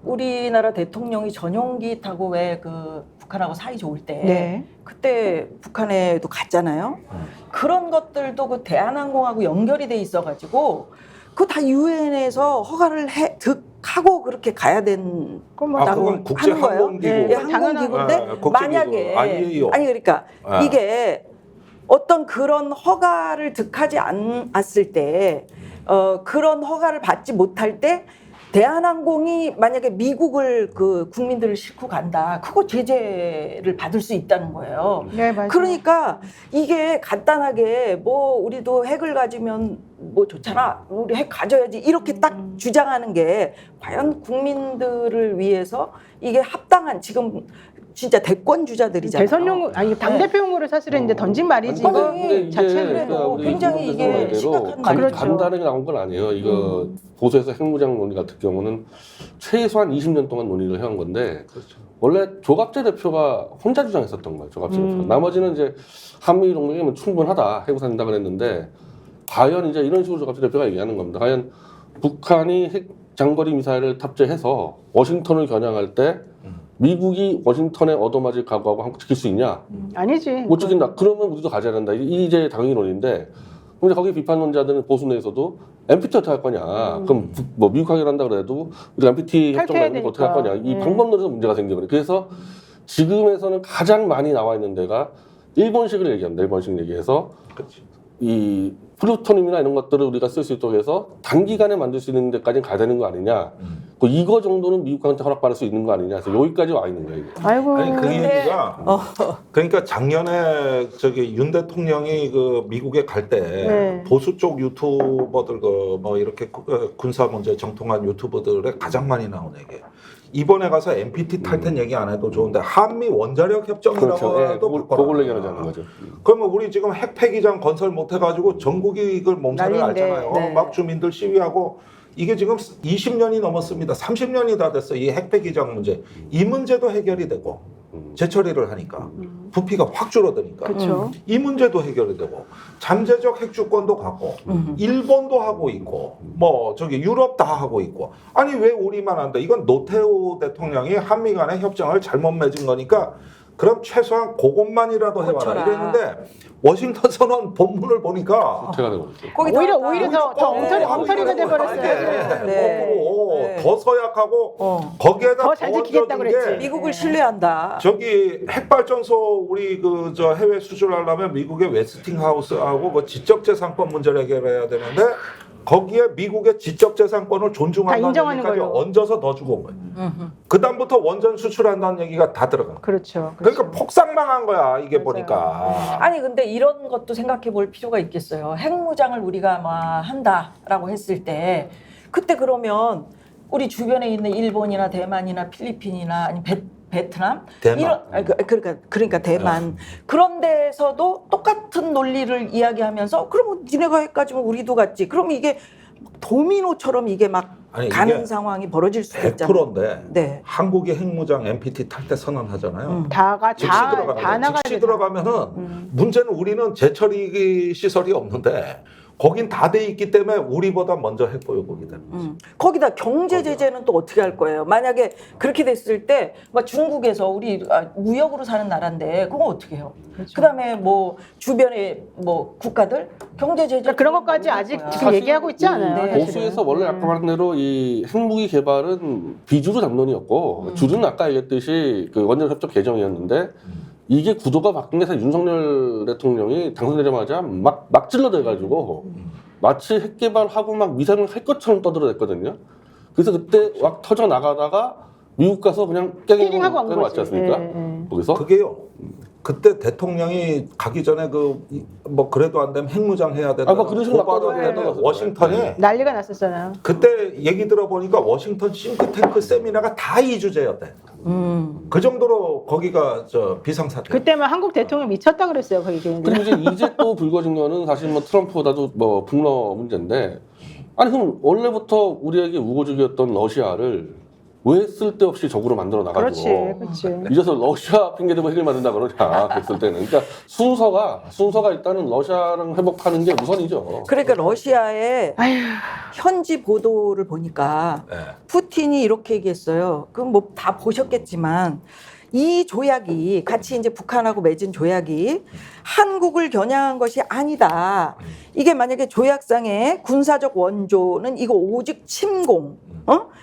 우리나라 대통령이 전용기 타고 왜 그 북한하고 사이 좋을 때 네. 그때 북한에도 갔잖아요. 그런 것들도 그 대한항공하고 연결이 돼 있어가지고 그거 다 유엔에서 허가를 득하고 그렇게 가야 된. 그럼 뭐 그건 국제 하는 거예요? 항공기구. 네. 예, 항공기구인데 국제기구. 만약에 IAEO. 아니 그러니까 네. 이게 어떤 그런 허가를 득하지 않았을 때 그런 허가를 받지 못할 때 대한항공이 만약에 미국을 그 국민들을 싣고 간다. 그거 제재를 받을 수 있다는 거예요. 네, 맞아요. 그러니까 이게 간단하게 뭐 우리도 핵을 가지면 뭐 좋잖아. 우리 핵 가져야지. 이렇게 딱 주장하는 게 과연 국민들을 위해서 이게 합당한 지금 진짜 대권 주자들이잖아요. 대선용 아니 당 대표용으로 사실은 이제 던진 말이지 아니, 이거 근데 이게 자체는 그래도 우리 굉장히 김 이게 대표님 심각한 말대로 말이죠. 그렇죠. 간단하게 나온 건 아니에요. 이거 보수에서 핵무장 논의 같은 경우는 최소한 20년 동안 논의를 해온 건데 원래 조갑재 대표가 혼자 주장했었던 거예요. 조갑재 대표. 나머지는 이제 한미 동맹이면 충분하다 해고산다 그랬는데 과연 이제 이런 식으로 조갑재 대표가 얘기하는 겁니다. 과연 북한이 핵 장거리 미사일을 탑재해서 워싱턴을 겨냥할 때 미국이 워싱턴에 얻어맞을 각오하고 한국 지킬 수 있냐? 아니지. 못 지킨다. 그러면 우리도 가져야 된다. 이제 당위론인데, 근데 거기 비판론자들은 보수 내에서도 NPT 어떻게 할 거냐? 그럼 뭐 미국 하기로 한다 그래도 우리가 NPT 협정 탈퇴해야 맺는 거 어떻게 할 거냐? 이 되니까. 방법론에서 문제가 생겨버려. 그래서 지금에서는 가장 많이 나와 있는 데가 일본식을 얘기합니다. 일본식 얘기해서 이 플루토늄이나 이런 것들을 우리가 쓸 수 있도록 해서 단기간에 만들 수 있는 데까지 가야 되는 거 아니냐? 이거 정도는 미국한테 허락받을 수 있는 거 아니냐? 그래서 여기까지 와 있는 거예요. 이게. 아이고. 아니 그 근데- 얘기가 그러니까 작년에 윤 대통령이 그 미국에 갈 때 네. 보수 쪽 유튜버들 그 뭐 이렇게 군사 문제 정통한 유튜버들에 가장 많이 나온 얘기. 이번에 가서 NPT 탈퇴 얘기 안 해도 좋은데 한미 원자력 협정이라고 그렇죠. 예, 해도 그걸 얘기하자는 거죠. 그러면 우리 지금 핵 폐기장 건설 못 해가지고 전국이 이걸 몸살을 난리인데, 앓잖아요. 네. 막 주민들 시위하고 이게 지금 20년이 넘었습니다. 30년이 다 됐어. 이 핵 폐기장 문제. 이 문제도 해결이 되고 재처리를 하니까 부피가 확 줄어드니까 그렇죠. 이 문제도 해결이 되고 잠재적 핵주권도 갖고 일본도 하고 있고 뭐 유럽 다 하고 있고 아니 왜 우리만 한다? 이건 노태우 대통령이 한미 간의 협정을 잘못 맺은 거니까 그럼 최소한 그것만이라도 해봐라 고쳐라. 이랬는데 워싱턴 선언 본문을 보니까 어떻게 되는 거죠? 거기 오히려 더 엉터리가 돼버렸어요. 네. 더 서약하고 거기에다 더 잘 지키겠다 얹어준 게 그랬지. 미국을 신뢰한다. 핵발전소 우리 해외 수출하려면 미국의 웨스팅하우스하고 그 지적재산권 문제를 해결해야 되는데 거기에 미국의 지적재산권을 다 존중한다는 인정하는 얘기까지 걸로. 얹어서 더 주고 온 거예요. 그 다음부터 원전 수출한다는 얘기가 다 들어간 거예요. 그렇죠. 그러니까 폭삭망한 거야 이게 맞아요. 보니까. 아니 근데 이런 것도 생각해 볼 필요가 있겠어요. 핵무장을 우리가 막 한다라고 했을 때 그때 그러면 우리 주변에 있는 일본이나 대만이나 필리핀이나 아니 베트남 대만. 그러니까 대만 그런 데서도 똑같은 논리를 이야기하면서 그러면 니네가 핵 가지면 우리도 갖지. 그럼 이게 도미노처럼 이게 막 아니, 가는 이게 상황이 벌어질 수도 있잖아요. 100%인데 네. 한국이 핵무장 NPT 탈 때 선언하잖아요. 즉시 다 들어가면 나가야 즉시 돼. 들어가면은 문제는 우리는 재처리 시설이 없는데 거긴 다 돼 있기 때문에 우리보다 먼저 핵 보유국이 되는 거지. 거기다 경제 제재는 또 어떻게 할 거예요? 만약에 그렇게 됐을 때 막 중국에서 우리 무역으로 사는 나라인데 그거 어떻게 해요? 그렇죠. 그다음에 뭐 주변에 뭐 국가들 경제 제재 그러니까 그런 것까지 아직 지금 사실 얘기하고 있지 않아요. 네. 사실은. 보수에서 원래 아까 말한 대로 이 핵무기 개발은 비주류 담론이었고 주류는 아까 얘기했듯이 그 원전 협정 개정이었는데 이게 구도가 바뀐 게 사실 윤석열 대통령이 당선되자마자 막 찔러대가지고 마치 핵 개발하고 막 미사일을 할 것처럼 떠들어댔거든요. 그래서 그때 막 터져 나가다가 미국 가서 그냥 땡하고 간 깽깽 거지. 왔지 않습니까? 예. 거기서 그게요. 그때 대통령이 가기 전에 그 뭐 그래도 안 되면 핵무장 해야 된다. 뭐 그런 식으로 막 고발을 떠들어요. 때는 워싱턴에 난리가 났었잖아요. 그때 얘기 들어보니까 워싱턴 싱크탱크 세미나가 다 이주제였대. 그 정도로 거기가 저 비상사태. 그때만 한국 대통령 미쳤다 그랬어요. 거기 걔네들. 그리고 이제 또 불거진 거는 사실 뭐 트럼프보다도 뭐 북러 문제인데 아니 그럼 원래부터 우리에게 우호적이었던 러시아를 왜 쓸데없이 적으로 만들어 그렇지, 나가지고 그렇지. 이제서 러시아 핑계대고 핵을 만든다 그러냐 그랬을 때는 그러니까 순서가 일단은 러시아랑 회복하는 게 우선이죠. 그러니까 러시아의 현지 보도를 보니까 네. 푸틴이 이렇게 얘기했어요. 그럼 뭐 다 보셨겠지만 이 조약이 같이 이제 북한하고 맺은 조약이 한국을 겨냥한 것이 아니다. 이게 만약에 조약상의 군사적 원조는 이거 오직 침공,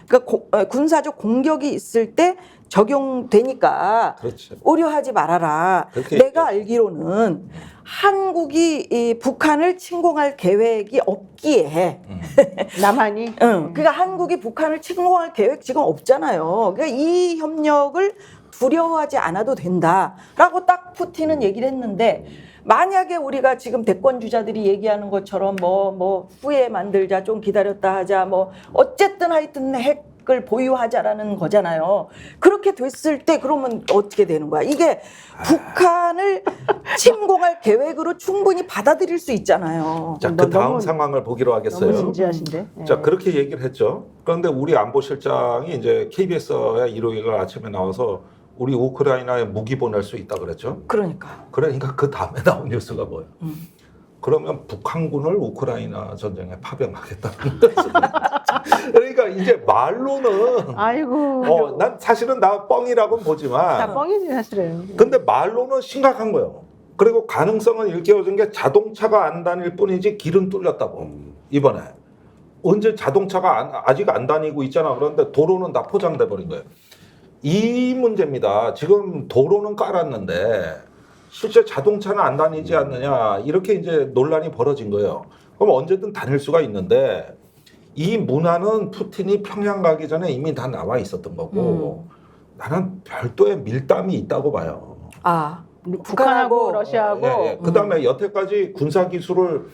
그러니까 군사적 공격이 있을 때 적용되니까 그렇지. 우려하지 말아라. 그렇게 내가 알기로는 한국이 이 북한을 침공할 계획이 없기에 남한이. 그러니까 한국이 북한을 침공할 계획 지금 없잖아요. 그러니까 이 협력을 두려워하지 않아도 된다라고 딱 푸틴은 얘기를 했는데 만약에 우리가 지금 대권 주자들이 얘기하는 것처럼 뭐 후에 만들자 좀 기다렸다 하자 뭐 어쨌든 하여튼 핵을 보유하자라는 거잖아요. 그렇게 됐을 때 그러면 어떻게 되는 거야? 이게 북한을 침공할 계획으로 충분히 받아들일 수 있잖아요. 자, 그 다음 상황을 보기로 하겠어요. 너무 진지하신데. 예. 자, 그렇게 얘기를 했죠. 그런데 우리 안보실장이 이제 KBS에 일요일 아침에 나와서 우리 우크라이나에 무기 보낼 수 있다 그랬죠. 그러니까 그 다음에 나온 뉴스가 뭐예요? 그러면 북한군을 우크라이나 전쟁에 파병하겠다는 거죠. 그러니까 이제 말로는 아이고. 난 사실은 나 뻥이라고는 다 보지만 뻥이지 사실은. 근데 말로는 심각한 거예요. 그리고 가능성은 일깨워진 게 자동차가 안 다닐 뿐이지 길은 뚫렸다고 이번에. 언제 자동차가 아직 안 다니고 있잖아. 그런데 도로는 다 포장돼 버린 거예요. 이 문제입니다. 지금 도로는 깔았는데 실제 자동차는 안 다니지 않느냐 이렇게 이제 논란이 벌어진 거예요. 그럼 언제든 다닐 수가 있는데 이 문화는 푸틴이 평양 가기 전에 이미 다 나와 있었던 거고 나는 별도의 밀담이 있다고 봐요. 북한하고 러시아하고. 예. 그다음에 여태까지 군사 기술을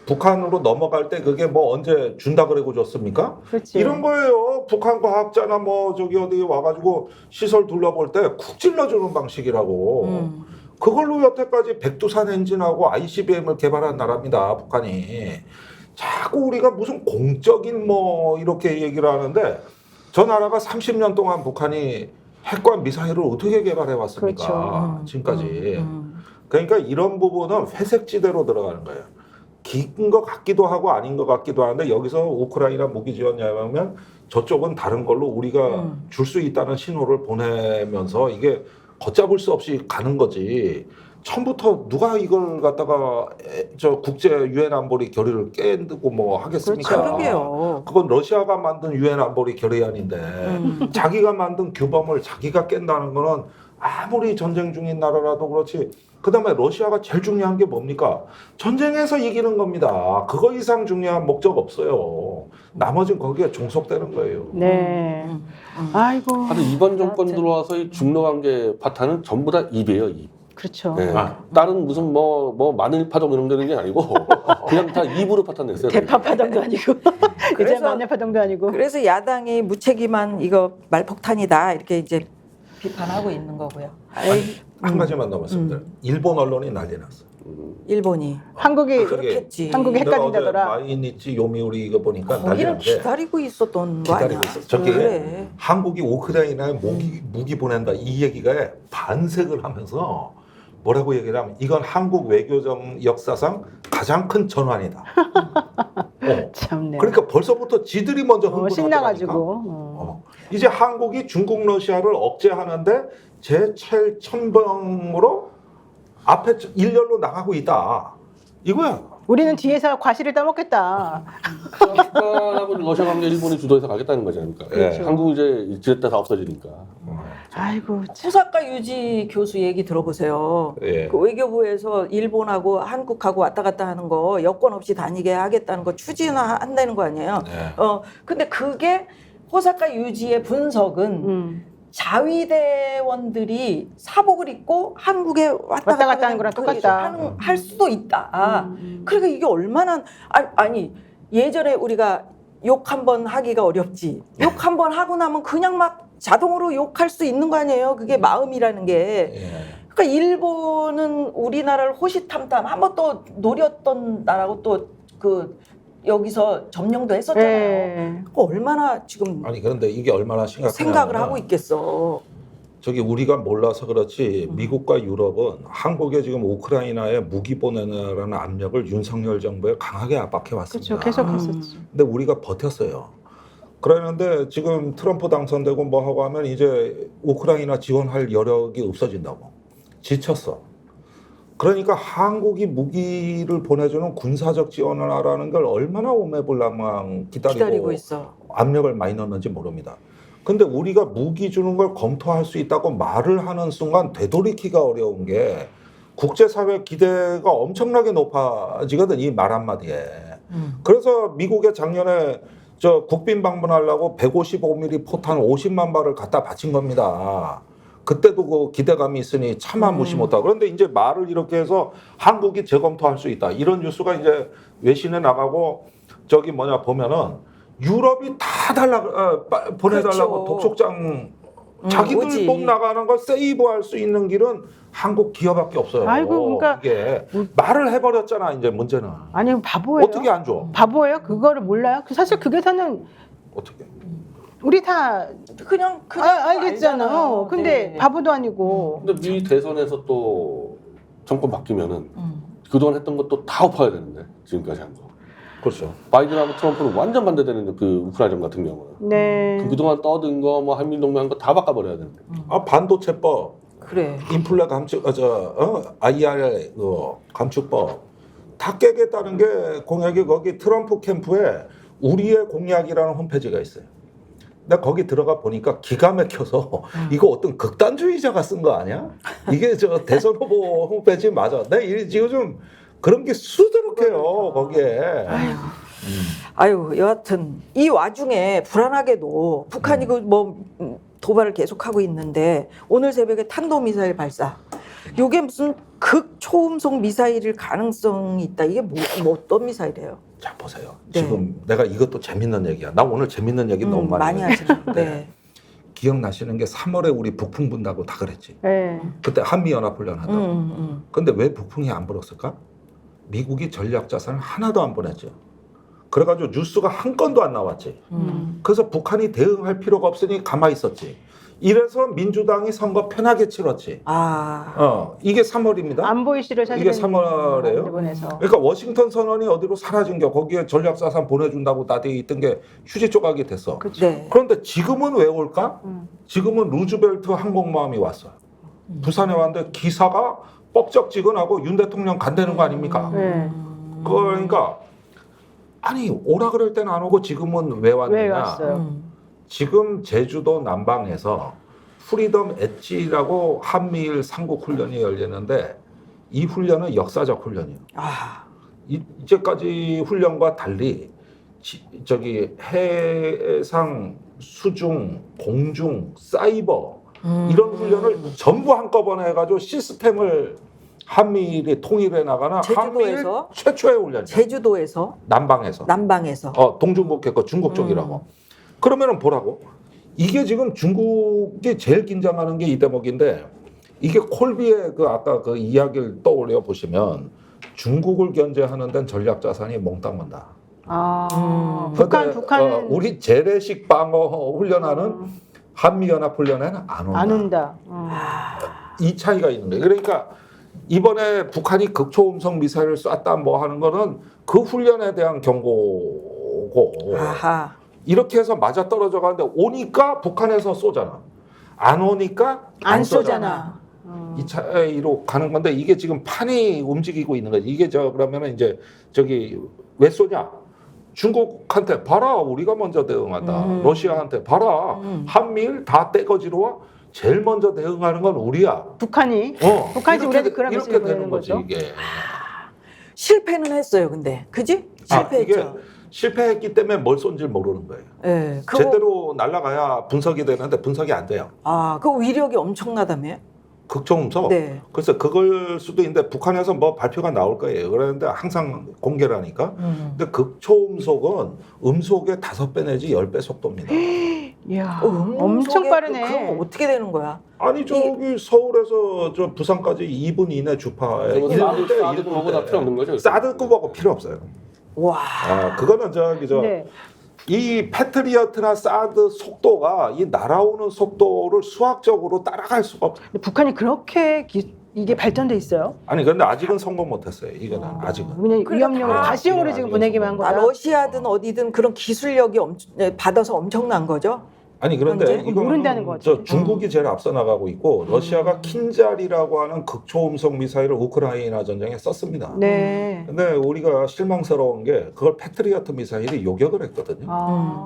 북한으로 넘어갈 때 그게 뭐 언제 준다 그러고 줬습니까? 그렇지. 이런 거예요. 북한 과학자나 뭐 저기 어디 와가지고 시설 둘러볼 때 쿡 찔러주는 방식이라고. 그걸로 여태까지 백두산 엔진하고 ICBM을 개발한 나라입니다. 북한이. 자꾸 우리가 무슨 공적인 뭐 이렇게 얘기를 하는데 저 나라가 30년 동안 북한이 핵과 미사일을 어떻게 개발해 왔습니까? 그렇죠. 지금까지. 그러니까 이런 부분은 회색지대로 들어가는 거예요. 긴 것 같기도 하고 아닌 것 같기도 하는데 여기서 우크라이나 무기 지원하면 저쪽은 다른 걸로 우리가 줄 수 있다는 신호를 보내면서 이게 걷잡을 수 없이 가는 거지. 처음부터 누가 이걸 갖다가 저 국제 유엔 안보리 결의를 깨고 뭐 하겠습니까? 그렇죠. 그러게요. 그건 러시아가 만든 유엔 안보리 결의안인데 자기가 만든 규범을 자기가 깬다는 거는 아무리 전쟁 중인 나라라도 그렇지. 그다음에 러시아가 제일 중요한 게 뭡니까? 전쟁에서 이기는 겁니다. 그거 이상 중요한 목적 없어요. 나머지는 거기에 종속되는 거예요. 네. 아이고. 하여튼 이번 정권 들어와서 이 중러 관계 파탄은 전부 다 입이에요, 입. 그렇죠. 네. 다른 무슨 뭐 마늘 파동 이런 되는 게 아니고 그냥 다 입으로 파탄 냈어요. 대파 파동도 아니고 이제 그래서- 마늘 파동도 아니고. 그래서 야당이 무책임한 이거 말폭탄이다 이렇게 이제 비판하고 있는 거고요. 한 가지만 더 말씀드려요. 일본 언론이 난리 났어. 일본이 한국이 그렇겠지. 한국이 내가 어제 헷갈린다더라. 마이니치 요미우리 이거 보니까 난리 거기를 났는데 기다리고 있었던 거 아니야? 기다리고 있어. 저기 그래. 한국이 우크라이나에 무기 보낸다 이 얘기가 반색을 하면서 뭐라고 얘기를 하면 이건 한국 외교정 역사상 가장 큰 전환이다. 참네. 그러니까 벌써부터 지들이 먼저 흥분하더라니까. 신나가지고. 이제 한국이 중국 러시아를 억제하는데 제7천병으로 앞에 일렬로 나가고 있다. 이거야. 우리는 뒤에서 과실을 따먹겠다. 북한하고 러시아 관계 일본이 주도해서 가겠다는 거지 않습니까? 그렇죠. 한국 이제 지렛대 다 없어지니까. 아이고 참. 후사카 유지 교수 얘기 들어보세요. 예. 그 외교부에서 일본하고 한국하고 왔다 갔다 하는 거 여권 없이 다니게 하겠다는 거 추진한다는 거 아니에요? 네. 근데 그게 호사카 유지의 분석은 자위대원들이 사복을 입고 한국에 왔다 갔다 하는 거랑 똑같다. 할 수도 있다. 그러니까 이게 얼마나 아니 예전에 우리가 욕 한 번 하기가 어렵지. 욕 한 번 하고 나면 그냥 막 자동으로 욕할 수 있는 거 아니에요? 그게 마음이라는 게. 예. 그러니까 일본은 우리나라를 호시탐탐 한번 또 노렸던 나라고 또 그 여기서 점령도 했었잖아요. 예. 얼마나 지금 아니 그런데 이게 얼마나 심각하냐면 생각을 하고 있겠어. 저기 우리가 몰라서 그렇지 미국과 유럽은 한국에 지금 우크라이나에 무기 보내라는 압력을 윤석열 정부에 강하게 압박해 왔습니다. 그렇죠. 계속 했었죠. 근데 우리가 버텼어요. 그러는데 지금 트럼프 당선되고 뭐 하고 하면 이제 우크라이나 지원할 여력이 없어진다고 지쳤어. 그러니까 한국이 무기를 보내주는 군사적 지원을 하라는 걸 얼마나 오매불망 기다리고 있어. 압력을 많이 넣는지 모릅니다. 근데 우리가 무기 주는 걸 검토할 수 있다고 말을 하는 순간 되돌이키기가 어려운 게 국제사회 기대가 엄청나게 높아지거든, 이 말 한마디에. 그래서 미국에 작년에 저 국빈 방문하려고 155mm 포탄 50만 발을 갖다 바친 겁니다. 그때도 그 기대감이 있으니 차마 무시 못하고. 그런데 이제 말을 이렇게 해서 한국이 재검토할 수 있다. 이런 뉴스가 이제 외신에 나가고 저기 뭐냐 보면은 유럽이 다 보내달라고 그렇죠. 독촉장 자기들 오지. 돈 나가는 걸 세이브할 수 있는 길은 한국 기업밖에 없어요. 아이고, 그러니까 이게 말을 해버렸잖아. 이제 문제는 아니 바보예요. 어떻게 안 줘? 바보예요? 그거를 몰라요? 사실 그게서는 어떻게? 우리 다 그냥 알겠잖아요. 알잖아요. 근데 네. 바보도 아니고. 근데 미 대선에서 또 정권 바뀌면은 그동안 했던 것도 다 엎어야 되는데 지금까지 한 거. 그렇죠. 바이든하고 트럼프는 완전 반대되는 그 우크라이나 같은 경우는 네. 그동안 떠든 거 뭐 한미동맹 한 거 다 바꿔버려야 되는데. 반도체법, 그래. 인플레 감축, IRA 감축법 다 깨겠다는 게 공약이 거기 트럼프 캠프에 우리의 공약이라는 홈페이지가 있어요. 근데 거기 들어가 보니까 기가 막혀서 이거 어떤 극단주의자가 쓴 거 아니야? 이게 저 대선 후보 홈페이지 맞아. 내 지금 좀 그런 게 수두룩해요 거기에. 아유, 여하튼 이 와중에 불안하게도 북한이 그 뭐 도발을 계속하고 있는데 오늘 새벽에 탄도미사일 발사. 이게 무슨 극초음속 미사일일 가능성이 있다. 이게 뭐 어떤 미사일이에요? 자 보세요. 네. 지금 내가 이것도 재밌는 얘기야. 나 오늘 재밌는 얘기 너무 많이 해요. 하시는데. 네. 기억나시는 게 3월에 우리 북풍 분다고 다 그랬지. 네. 그때 한미연합훈련 한다고. 근데 왜 북풍이 안 불었을까? 미국이 전략 자산을 하나도 안 보냈죠. 그래가지고 뉴스가 한 건도 안 나왔지. 그래서 북한이 대응할 필요가 없으니 가만히 있었지. 이래서 민주당이 선거 편하게 치렀지. 이게 3월입니다. 안보 이슈를 사실 이게 3월에요? 일본에서. 그러니까 워싱턴 선언이 어디로 사라진 게 거기에 전략 자산 보내준다고 나대에 있던 게 휴지 조각이 됐어. 네. 그런데 지금은 왜 올까? 지금은 루즈벨트 항공모함이 왔어요. 부산에 왔는데 기사가 뻑적지근하고 윤 대통령 간다는 거 아닙니까? 네. 그러니까 아니 오라 그럴 때는 안 오고 지금은 왜 왔느냐? 왜 왔어요? 지금 제주도 남방에서 프리덤 엣지라고 한미일 상국 훈련이 열리는데 이 훈련은 역사적 훈련이에요. 이제까지 훈련과 달리 저기 해상, 수중, 공중, 사이버 이런 훈련을 전부 한꺼번에 해가지고 시스템을 한미일이 통일해 나가는 한미일 제주도에서? 최초의 훈련이에요. 제주도에서 남방에서 동중국해 거 중국 쪽이라고. 그러면은 보라고. 이게 지금 중국이 제일 긴장하는 게 이 대목인데 이게 콜비의 그 아까 그 이야기를 떠올려 보시면 중국을 견제하는 데는 전략 자산이 몽땅 문다. 북한은 우리 재래식 방어 훈련하는 한미연합 훈련에는 안 온다. 이 차이가 있는 거예요. 그러니까 이번에 북한이 극초음속 미사일을 쐈다 뭐 하는 거는 그 훈련에 대한 경고고 아하. 이렇게 해서 맞아 떨어져 가는데 오니까 북한에서 쏘잖아. 안 오니까 안 쏘잖아. 이 차이로 가는 건데 이게 지금 판이 움직이고 있는 거지. 이게 그러면은 이제 저기 왜 쏘냐? 중국한테 봐라 우리가 먼저 대응한다. 러시아한테 봐라 한미일 다 떼거지로 와. 제일 먼저 대응하는 건 우리야. 북한이 우리한테 그런 이렇게 메시지를 되는 보내는 거지 거죠. 이게. 실패는 했어요, 근데. 그지? 실패했죠. 이게 실패했기 때문에 뭘 쏜지 모르는 거예요. 예. 제대로 날아가야 분석이 되는데 분석이 안 돼요. 그 위력이 엄청나다며? 극초음속. 네. 그래서 그걸 수도 있는데 북한에서 뭐 발표가 나올 거예요. 그런데 항상 공개를 하니까. 근데 극초음속은 음속의 5배 내지 10배 속도입니다. 이야, 음속에 엄청 빠르네. 그럼 어떻게 되는 거야? 아니 저기 서울에서 저 부산까지 2분 이내 주파에 사드급하고 필요 없는 거죠? 사드급하고 필요 없어요. 와. 그거는 네. 이 패트리어트나 사드 속도가 이 날아오는 속도를 수학적으로 따라갈 수가 없어요. 근데 북한이 그렇게 이게 발전돼 있어요? 아니 근데 아직은 성공 못했어요. 이거는 아직은. 그냥 위험용으로 다 가시용으로 지금 보내기만 한 거야. 러시아든 어디든 그런 기술력이 받아서 엄청난 거죠? 아니 그런데 현재? 이거는 모른다는 거지. 저 중국이 제일 앞서 나가고 있고 러시아가 킨잘이라고 하는 극초음속 미사일을 우크라이나 전쟁에 썼습니다. 네. 근데 우리가 실망스러운 게 그걸 패트리어트 미사일이 요격을 했거든요.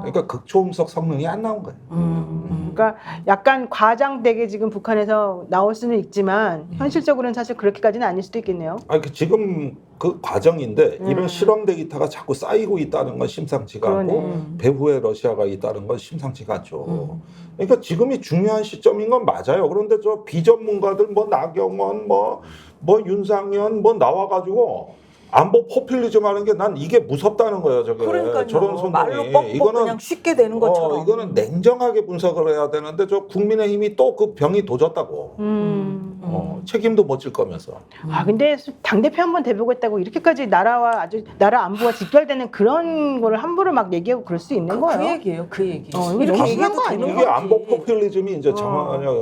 그러니까 극초음속 성능이 안 나온 거예요. 그러니까 약간 과장되게 지금 북한에서 나올 수는 있지만 현실적으로는 사실 그렇게까지는 아닐 수도 있겠네요. 지금 그 과정인데 이런 실험 데이터가 자꾸 쌓이고 있다는 건 심상치가 않고 배후에 러시아가 있다는 건 심상치가 않죠. 그러니까 지금이 중요한 시점인 건 맞아요. 그런데 저 비전문가들 뭐 나경원 뭐 윤상현 뭐 나와가지고 안보 포퓰리즘 하는 게 난 이게 무섭다는 거예요. 저게 그러니까요. 저런 선동이. 말로 뻑뻑 그냥 쉽게 되는 것처럼. 이거는 냉정하게 분석을 해야 되는데 저 국민의힘이 또 그 병이 도졌다고. 책임도 못 질 거면서. 근데 당대표 한번 대보겠다고 이렇게까지 나라 안보와 직결되는 그런 거를 함부로 막 얘기하고 그럴 수 있는 거예요. 그 얘기예요. 그 얘기. 이거 이렇게 너무 얘기해도 심한 거 되는 아니에요? 이게 거지. 안보 포퓰리즘이 이제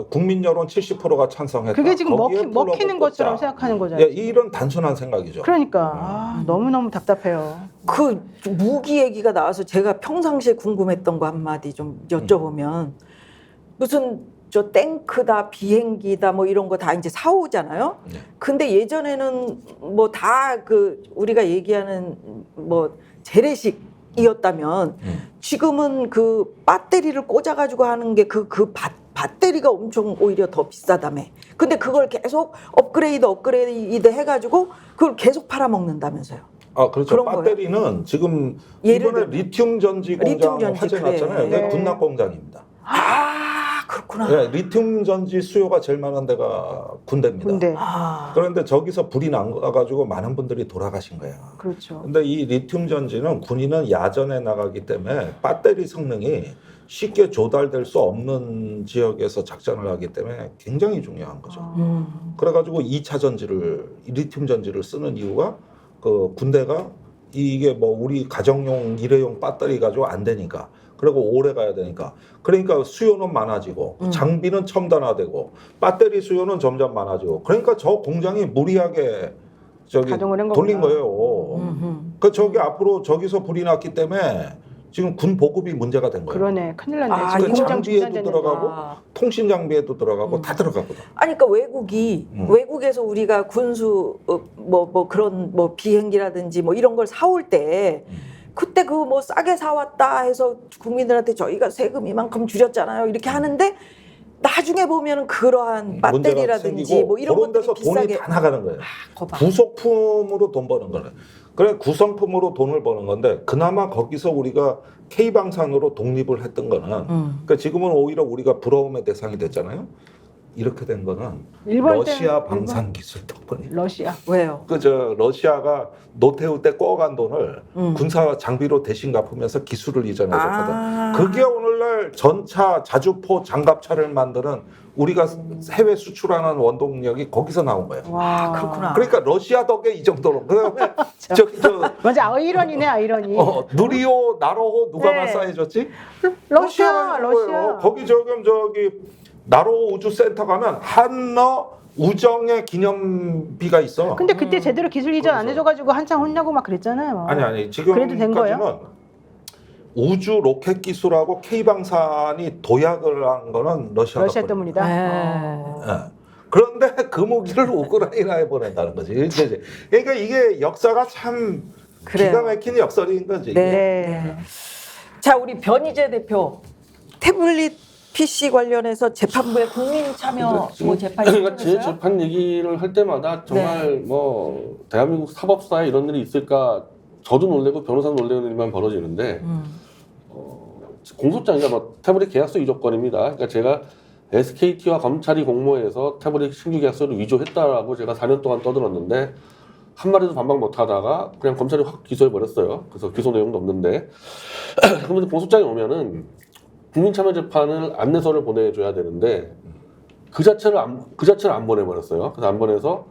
국민 여론 70%가 찬성했다. 그게 지금 거기에 먹히는 플러그 것처럼 꽂자. 생각하는 거잖아요. 이런 단순한 생각이죠. 그러니까 너무너무 답답해요. 그 무기 얘기가 나와서 제가 평상시에 궁금했던 거 한마디 좀 여쭤보면 무슨 저 탱크다 비행기다 뭐 이런 거 다 이제 사오잖아요. 네. 근데 예전에는 뭐 다 그 우리가 얘기하는 뭐 재래식이었다면 지금은 그 배터리를 꽂아가지고 하는 게 그 배터리가 엄청 오히려 더 비싸다며. 근데 그걸 계속 업그레이드 해가지고 그걸 계속 팔아먹는다면서요. 그렇죠. 그런 배터리는 지금 예를 이번에 들면 리튬 전지 공장 리튬 전지, 화재 그래. 났잖아요. 그게 네. 군납 공장입니다. 그렇구나. 네, 리튬 전지 수요가 제일 많은 데가 군대입니다. 근데 그런데 저기서 불이 나가지고 많은 분들이 돌아가신 거예요. 그렇죠. 근데 이 리튬 전지는 군인은 야전에 나가기 때문에 배터리 성능이 쉽게 조달될 수 없는 지역에서 작전을 하기 때문에 굉장히 중요한 거죠. 그래가지고 2차 전지를 리튬 전지를 쓰는 이유가 그 군대가 이게 뭐 우리 가정용 일회용 배터리 가지고 안 되니까 그리고 오래 가야 되니까 그러니까 수요는 많아지고 장비는 첨단화되고 배터리 수요는 점점 많아지고 그러니까 저 공장이 무리하게 가동을 한 돌린 거구나. 거예요. 그 저기 앞으로 저기서 불이 났기 때문에 지금 군 보급이 문제가 된 거예요. 그러네. 큰일 났네. 아, 지금 그 공장 장비에도 중단되는 들어가고 거. 통신 장비에도 들어가고 다 들어가거든. 아니 그러니까 외국에서 우리가 군수 뭐 그런 뭐 비행기라든지 뭐 이런 걸 사올 때 그때 그 뭐 싸게 사왔다 해서 국민들한테 저희가 세금 이만큼 줄였잖아요. 이렇게 하는데 나중에 보면은 그러한 배터리라든지 뭐 이런 그런 것들이 데서 비싸게 돈이 다 나가는 거예요. 거봐. 부속품으로 돈 버는 거예요. 그래 구성품으로 돈을 버는 건데 그나마 거기서 우리가 K방산으로 독립을 했던 거는 그러니까 지금은 오히려 우리가 부러움의 대상이 됐잖아요. 이렇게 된 거는 일본 러시아 때는 방산 기술 덕분에. 러시아. 왜요? 러시아가 노태우 때 꺼간 돈을 군사 장비로 대신 갚으면서 기술을 이전해줬거든. 그게 오늘날 전차 자주포 장갑차를 만드는 우리가 해외 수출하는 원동력이 거기서 나온 거예요. 와, 그렇구나. 그러니까 러시아 덕에 이 정도로. 그다음에 저 맞아, 아이러니네, 아이러니. 누리호, 나로호 누가 네. 발사해줬지? 러시아. 거예요. 거기 저기 나로호 우주센터 가면 한러 우정의 기념비가 있어. 근데 그때 제대로 기술 이전 안 그래서. 해줘가지고 한참 혼나고 막 그랬잖아요. 아니 그래도 된 거예요? 지금까지는 우주 로켓 기술하고 K방산이 도약을 한 거는 러시아 러시아 덕분이에요. 때문이다. 네. 예. 그런데 그 무기를 우크라이나에 보낸다는 거지. 그러니까 이게 역사가 참 그래요. 기가 막힌 역설인 거지. 네. 네. 자, 우리 변희재 대표 태블릿 PC 관련해서 재판부에 국민 참여 뭐 재판이 그러니까 제 신청했어요? 재판 얘기를 할 때마다 정말 뭐 대한민국 사법사에 이런 일이 있을까 저도 놀래고 변호사도 놀래는 일만 벌어지는데 공소장이가 뭐 태블릿 계약서 위조건입니다. 그러니까 제가 SKT와 검찰이 공모해서 태블릿 신규 계약서를 위조했다라고 제가 4년 동안 떠들었는데 한 마디도 반박 못하다가 그냥 검찰이 확 기소해 버렸어요. 그래서 기소 내용도 없는데 그러면 공소장에 오면은 국민참여재판을 안내서를 보내줘야 되는데 그 자체를 안 보내버렸어요. 그래서 안 보내서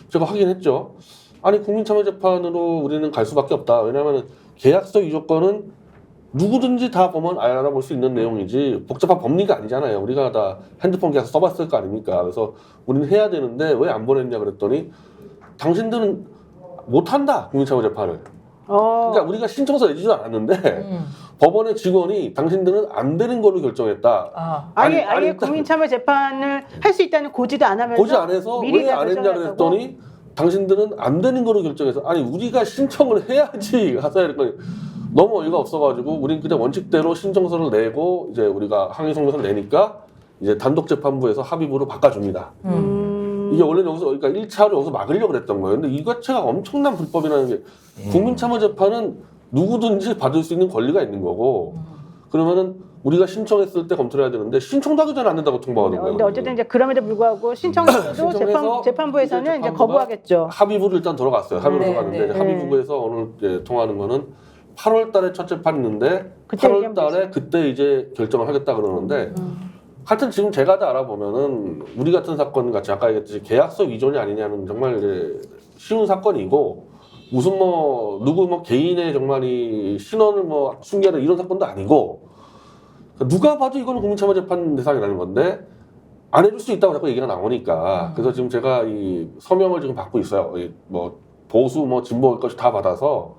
제가 확인했죠. 아니 국민참여재판으로 우리는 갈 수밖에 없다. 왜냐하면 계약서 위조건은 누구든지 다 보면 알아볼 수 있는 내용이지 복잡한 법리가 아니잖아요. 우리가 다 핸드폰 계약서 써봤을 거 아닙니까? 그래서 우리는 해야 되는데 왜 안 보냈냐 그랬더니 당신들은 못한다 국민참여재판을. 그러니까 우리가 신청서 내지도 않았는데 법원의 직원이 당신들은 안 되는 걸로 결정했다. 아. 아예 일단 국민참여 재판을 할 수 있다는 고지도 안 하면서 고지 안 해서 미리 왜 다 안 했냐 결정했다고? 그랬더니 당신들은 안 되는 거로 결정해서 아니 우리가 신청을 해야지 하셔야 될 거니 너무 어이가 없어가지고 우린 그냥 원칙대로 신청서를 내고 이제 우리가 항의 성명서를 내니까 이제 단독 재판부에서 합의부로 바꿔줍니다. 이게 원래 여기서 그러니까 1차로 여기서 막으려고 그랬던 거예요. 근데 이거 자체가 엄청난 불법이라는 게 국민참여재판은 누구든지 받을 수 있는 권리가 있는 거고 그러면은 우리가 신청했을 때 검토를 해야 되는데 신청도 하기 전에 안 된다고 통보하는 거예요. 근데 어쨌든 이제 그럼에도 불구하고 신청해도 신청해서 재판부에서는 이제 재판부가 거부하겠죠. 합의부를 일단 들어갔어요. 합의로 네, 들어갔는데 네, 이제 네. 합의부에서 오늘 이제 통하는 거는 8월 달에 첫 재판이 있는데 그때 8월 얘기하면 달에 그때 이제 결정을 하겠다 그러는데 하여튼 지금 제가 다 알아보면은 우리 같은 사건 같이 아까 얘기했듯이 계약서 위조이 아니냐는 정말 이제 쉬운 사건이고 무슨 뭐 누구 뭐 개인의 정말 이 신원을 뭐 숨겨야 이런 사건도 아니고 누가 봐도 이거는 국민참여재판 대상이라는 건데 안 해줄 수 있다고 자꾸 얘기가 나오니까 그래서 지금 제가 이 서명을 지금 받고 있어요. 이 뭐 보수 뭐 진보 것이 다 받아서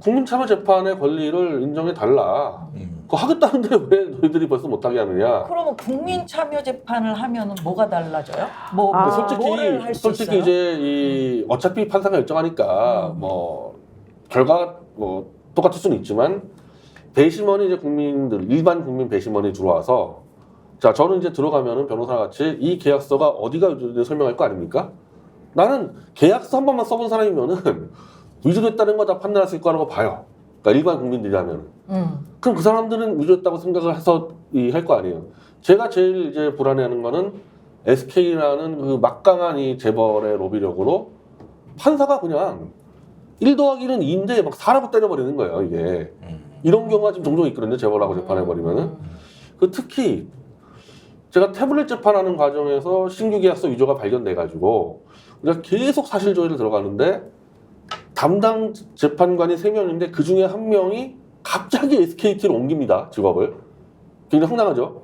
국민참여재판의 권리를 인정해 달라. 그거 하겠다는데 왜 너희들이 벌써 못하게 하느냐? 그러면 국민 참여 재판을 하면은 뭐가 달라져요? 뭐 아, 뭐를 할 수 솔직히 있어요? 이제 이 어차피 판사가 결정하니까 뭐 결과가 뭐 똑같을 수는 있지만 배심원이 이제 국민들 일반 국민 배심원이 들어와서 자 저는 이제 들어가면은 변호사 같이 이 계약서가 어디가 위조됐는지 설명할 거 아닙니까? 나는 계약서 한 번만 써본 사람이면은 위조됐다는 거 다 판단할 수 있을 거라고 봐요. 그러니까 일반 국민들이라면. 그럼 그 사람들은 위조됐다고 생각을 해서 할 거 아니에요. 제가 제일 이제 불안해하는 거는 SK라는 그 막강한 이 재벌의 로비력으로 판사가 그냥 1 더하기는 2인데 막 사람을 때려버리는 거예요, 이게. 이런 경우가 지금 종종 있거든요, 재벌하고 재판해버리면은. 그 특히 제가 태블릿 재판하는 과정에서 신규 계약서 위조가 발견돼가지고 우리가 계속 사실 조회를 들어가는데 담당 재판관이 3명인데 그 중에 1명이 갑자기 SKT로 옮깁니다, 직업을. 굉장히 황당하죠?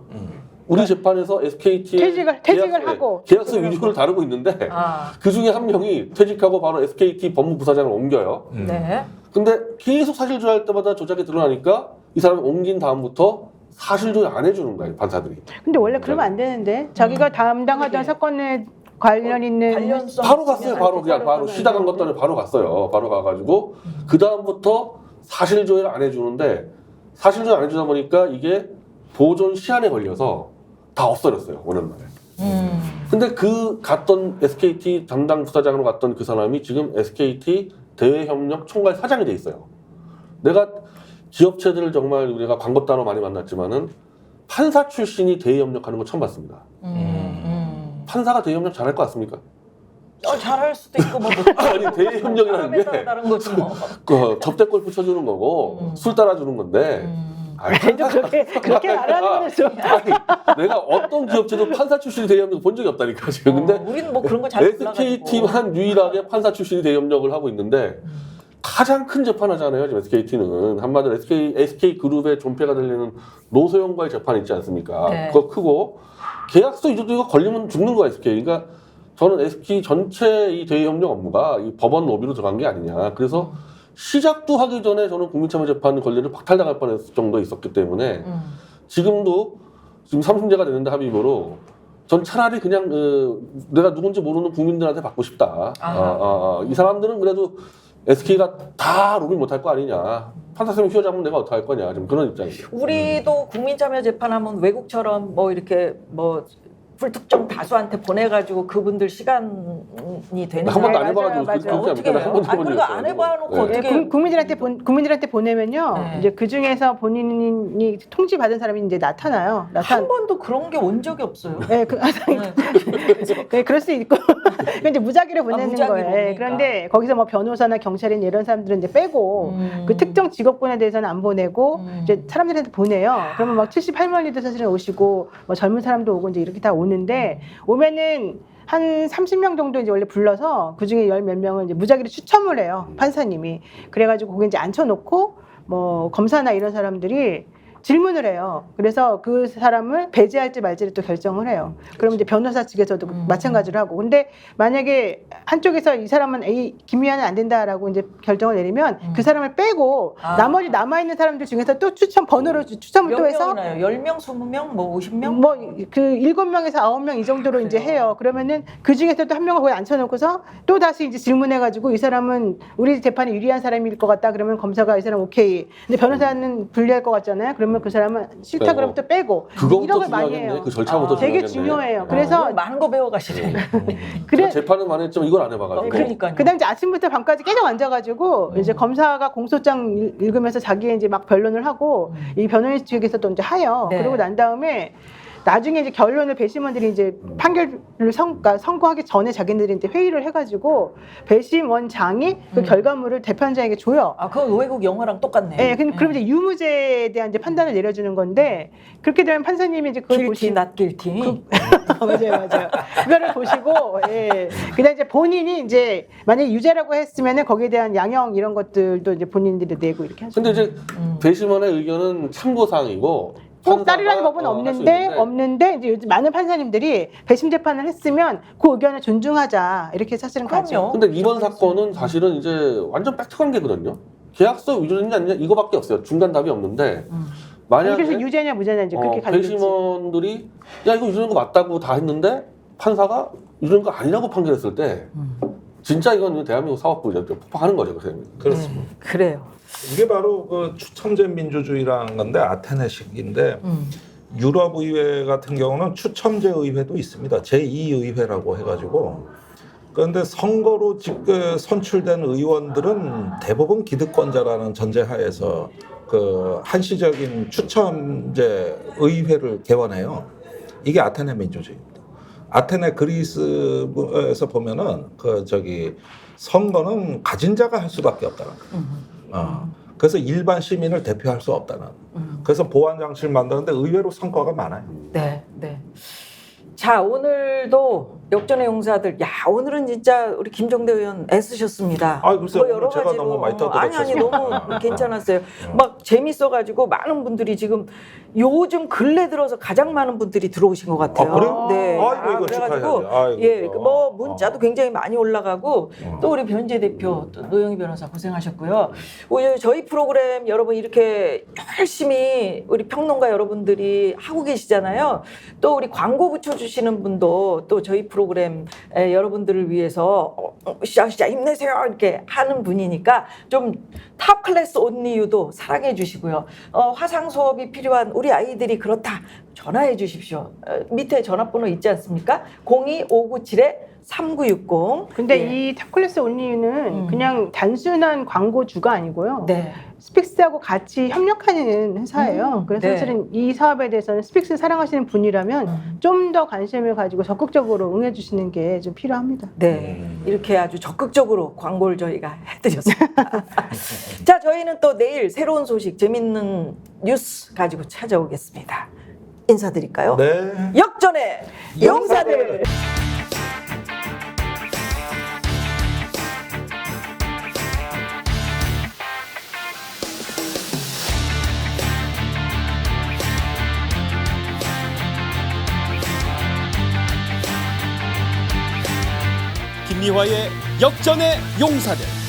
우리 재판에서 SKT의 퇴직을 하고. 계약서 위조를 다루고 있는데 그 중에 1명이 퇴직하고 바로 SKT 법무부사장을 옮겨요. 네. 근데 계속 사실 조회할 때마다 조작이 드러나니까 이 사람이 옮긴 다음부터 사실 조회 안 해주는 거예요, 판사들이. 근데 원래 그러면 안 되는데 자기가 담당하던 그러게. 사건에 관련 있는 관련성 바로 갔어요. 바로 그냥 바로 가면 쉬다 간 안 것도 아니고 바로 갔어요. 바로 가가지고 그 다음부터 사실 조회를 안 해주는데 사실 조회 안 해주다 보니까 이게 보존 시한에 걸려서 다 없어졌어요. 오는 날에. 근데 그 갔던 SKT 담당 부사장으로 갔던 그 사람이 지금 SKT 대외협력 총괄 사장이 돼 있어요. 내가 기업체들을 정말 우리가 광고 따로 많이 만났지만은 판사 출신이 대외협력하는 거 처음 봤습니다. 판사가 대외협력 잘할 것 같습니까? 잘할 수도 있고 뭐 아니 대외협력이라는 사람에 따라 게 다른 거지 뭐. 그 접대 골프 쳐주는 거고 술 따라주는 건데 좀 그렇게 말하는 거는 좀. 아니, 내가 어떤 기업체도 판사 출신이 대리협력 본 적이 없다니까 지금. 근데 우리는 뭐 그런 거 잘 SK팀만 유일하게 판사 출신이 대리협력을 하고 있는데 가장 큰 재판하잖아요. 지금 SKT는 한마디로 SK 그룹의 존폐가 들리는 노소영과의 재판이 있지 않습니까? 네. 그거 크고 계약서 이거 걸리면 죽는 거야 SK. 그러니까 저는 SK 전체 이 대리협력 업무가 이 법원 로비로 들어간 게 아니냐. 그래서 시작도 하기 전에 저는 국민참여재판 권리를 박탈당할 뻔했을 정도 있었기 때문에 지금도 지금 3심제가 되는데 합의보로 전 차라리 그냥 내가 누군지 모르는 국민들한테 받고 싶다. 이 사람들은 그래도 SK가 다 로비 못할 거 아니냐. 판사쌤이 휘어잡으면 내가 어떻게 할 거냐. 좀 그런 입장이에요. 우리도 국민참여재판하면 외국처럼 뭐 이렇게 뭐 불특정 다수한테 보내가지고 그분들 시간이 되는 한 번도 안 맞아요, 해봐가지고 맞아요. 그렇게 합니까? 한 번도 해본 적이 그러니까 없어요. 안 해봐놓고 네. 어떻게 국민들한테 보내면요. 네. 이제 그 중에서 본인이 통지 받은 사람이 이제 나타나요. 한 번도 그런 게 온 적이 없어요. 네, 그럴 수 있고. 근데 이제 무작위로 보내는 무작위로 거예요. 보내니까. 그런데 거기서 뭐 변호사나 경찰이나 이런 사람들은 이제 빼고 그 특정 직업군에 대해서는 안 보내고 이제 사람들한테 보내요. 그러면 막 78만이도 사실은 오시고 뭐 젊은 사람도 오고 이제 이렇게 다 오는데 오면은 한 30명 정도 이제 원래 불러서 그 중에 10몇 명을 이제 무작위로 추첨을 해요. 판사님이. 그래가지고 거기 이제 앉혀놓고 뭐 검사나 이런 사람들이 질문을 해요. 그래서 그 사람을 배제할지 말지를 또 결정을 해요. 그럼 이제 변호사 측에서도 마찬가지로 하고. 근데 만약에 한쪽에서 이 사람은 김미아는 안 된다라고 이제 결정을 내리면 그 사람을 빼고 나머지 남아있는 사람들 중에서 또 번호로 추첨을 몇 또 해서 명이나요? 10명, 20명, 뭐 50명? 뭐 그 7명에서 9명 이 정도로 이제 해요. 그러면은 그 중에서도 한 명을 거기 앉혀놓고서 또 다시 이제 질문해가지고 이 사람은 우리 재판에 유리한 사람일 것 같다. 그러면 검사가 이 사람 오케이. 근데 변호사는 불리할 것 같잖아요. 그러면 그 사람은 싫다 빼고. 그러면 또 빼고 그거부터 이런 걸 많이 중요하겠네. 해요. 그 절차부터 되게 중요하겠네. 중요해요. 그래서 많은 거 배워가시네. 그래 재판은 많이 했지만 이걸 안 해봐가지고. 그러니까요. 그다음 이제 아침부터 밤까지 계속 앉아가지고 이제 검사가 공소장 읽으면서 자기 이제 막 변론을 하고 이 변호인 측에서 또 이제 하요. 네. 그러고 난 다음에 나중에 이제 결론을 배심원들이 이제 판결을 선고하기 전에 자기네들이 이제 회의를 해가지고 배심원장이 그 결과물을 재판장에게 줘요. 아, 그건 외국 영화랑 똑같네. 예, 그럼 이제 유무죄에 대한 이제 판단을 내려주는 건데 그렇게 되면 판사님이 이제 그걸 길티, 낫 길티. 맞아요. 그거를 보시고, 예. 그다음 이제 본인이 이제 만약에 유죄라고 했으면은 거기에 대한 양형 이런 것들도 이제 본인들이 내고 이렇게 하죠. 근데 이제 배심원의 의견은 참고사항이고 꼭 따르라는 판사가, 법은 할수 없는데 이제 요즘 많은 판사님들이 배심 재판을 했으면 그 의견을 존중하자 이렇게 사실은 그럼요. 가죠. 근데 이번 사건은 사실은 이제 완전 팩트 관계거든요. 계약서 위조였냐 아니냐 이거밖에 없어요. 중간 답이 없는데 만약에 그래서 유죄냐 무죄냐 이제 그렇게 갈리지. 배심원들이 야 이거 유조된 거 맞다고 다 했는데 판사가 유조된 거 아니라고 판결했을 때 진짜 이건 대한민국 사법부 이제 폭파하는 거죠. 그렇습니다. 그래요. 이게 바로 그 추첨제 민주주의라는 건데 아테네식인데 유럽 의회 같은 경우는 추첨제 의회도 있습니다. 제2의회라고 해가지고 그런데 선거로 선출된 의원들은 대부분 기득권자라는 전제하에서 그 한시적인 추첨제 의회를 개원해요. 이게 아테네 민주주의입니다. 아테네 그리스에서 보면은 선거는 가진 자가 할 수밖에 없다는 거예요. 그래서 일반 시민을 대표할 수 없다는. 그래서 보안 장치를 만드는데 의외로 성과가 많아요. 네. 자, 오늘도 역전의 용사들. 야, 오늘은 진짜 우리 김종대 의원 애쓰셨습니다. 아, 글쎄요. 뭐 오늘 제가 너무 많이 아니 떠들었어요. 너무 괜찮았어요. 막 재밌어가지고 많은 분들이 지금 요즘 근래 들어서 가장 많은 분들이 들어오신 것 같아요. 아, 그래요? 네. 아이고, 이거 그래가지고 축하해야지. 아이고, 예, 이거. 뭐 문자도 굉장히 많이 올라가고 또 우리 변재 대표, 또 노영희 변호사 고생하셨고요. 오늘 저희 프로그램 여러분 이렇게 열심히 우리 평론가 여러분들이 하고 계시잖아요. 또 우리 광고 붙여주시는 분도 또 저희 프로그램 여러분들을 위해서 시작 힘내세요 이렇게 하는 분이니까 좀 탑 클래스 온리유도 사랑해 주시고요. 화상 수업이 필요한 우리 아이들이 그렇다 전화해 주십시오. 밑에 전화번호 있지 않습니까? 02597-3960. 근데 예. 이 탑클래스 온리유는 그냥 단순한 광고주가 아니고요. 네. 스픽스하고 같이 협력하는 회사예요. 그래서 네. 사실은 이 사업에 대해서는 스픽스 사랑하시는 분이라면 좀 더 관심을 가지고 적극적으로 응해주시는 게 좀 필요합니다. 네, 이렇게 아주 적극적으로 광고를 저희가 해드렸습니다. 자, 저희는 또 내일 새로운 소식, 재밌는 뉴스 가지고 찾아오겠습니다. 인사드릴까요? 네. 역전의 용사들. 김미화의 역전의 용사들.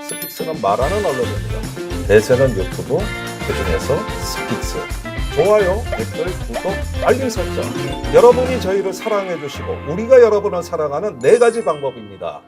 스픽스는 말하는 언론입니다. 대세는 유튜브, 그중에서 스픽스. 좋아요, 댓글, 구독, 알림 설정. 여러분이 저희를 사랑해 주시고 우리가 여러분을 사랑하는 4가지 방법입니다.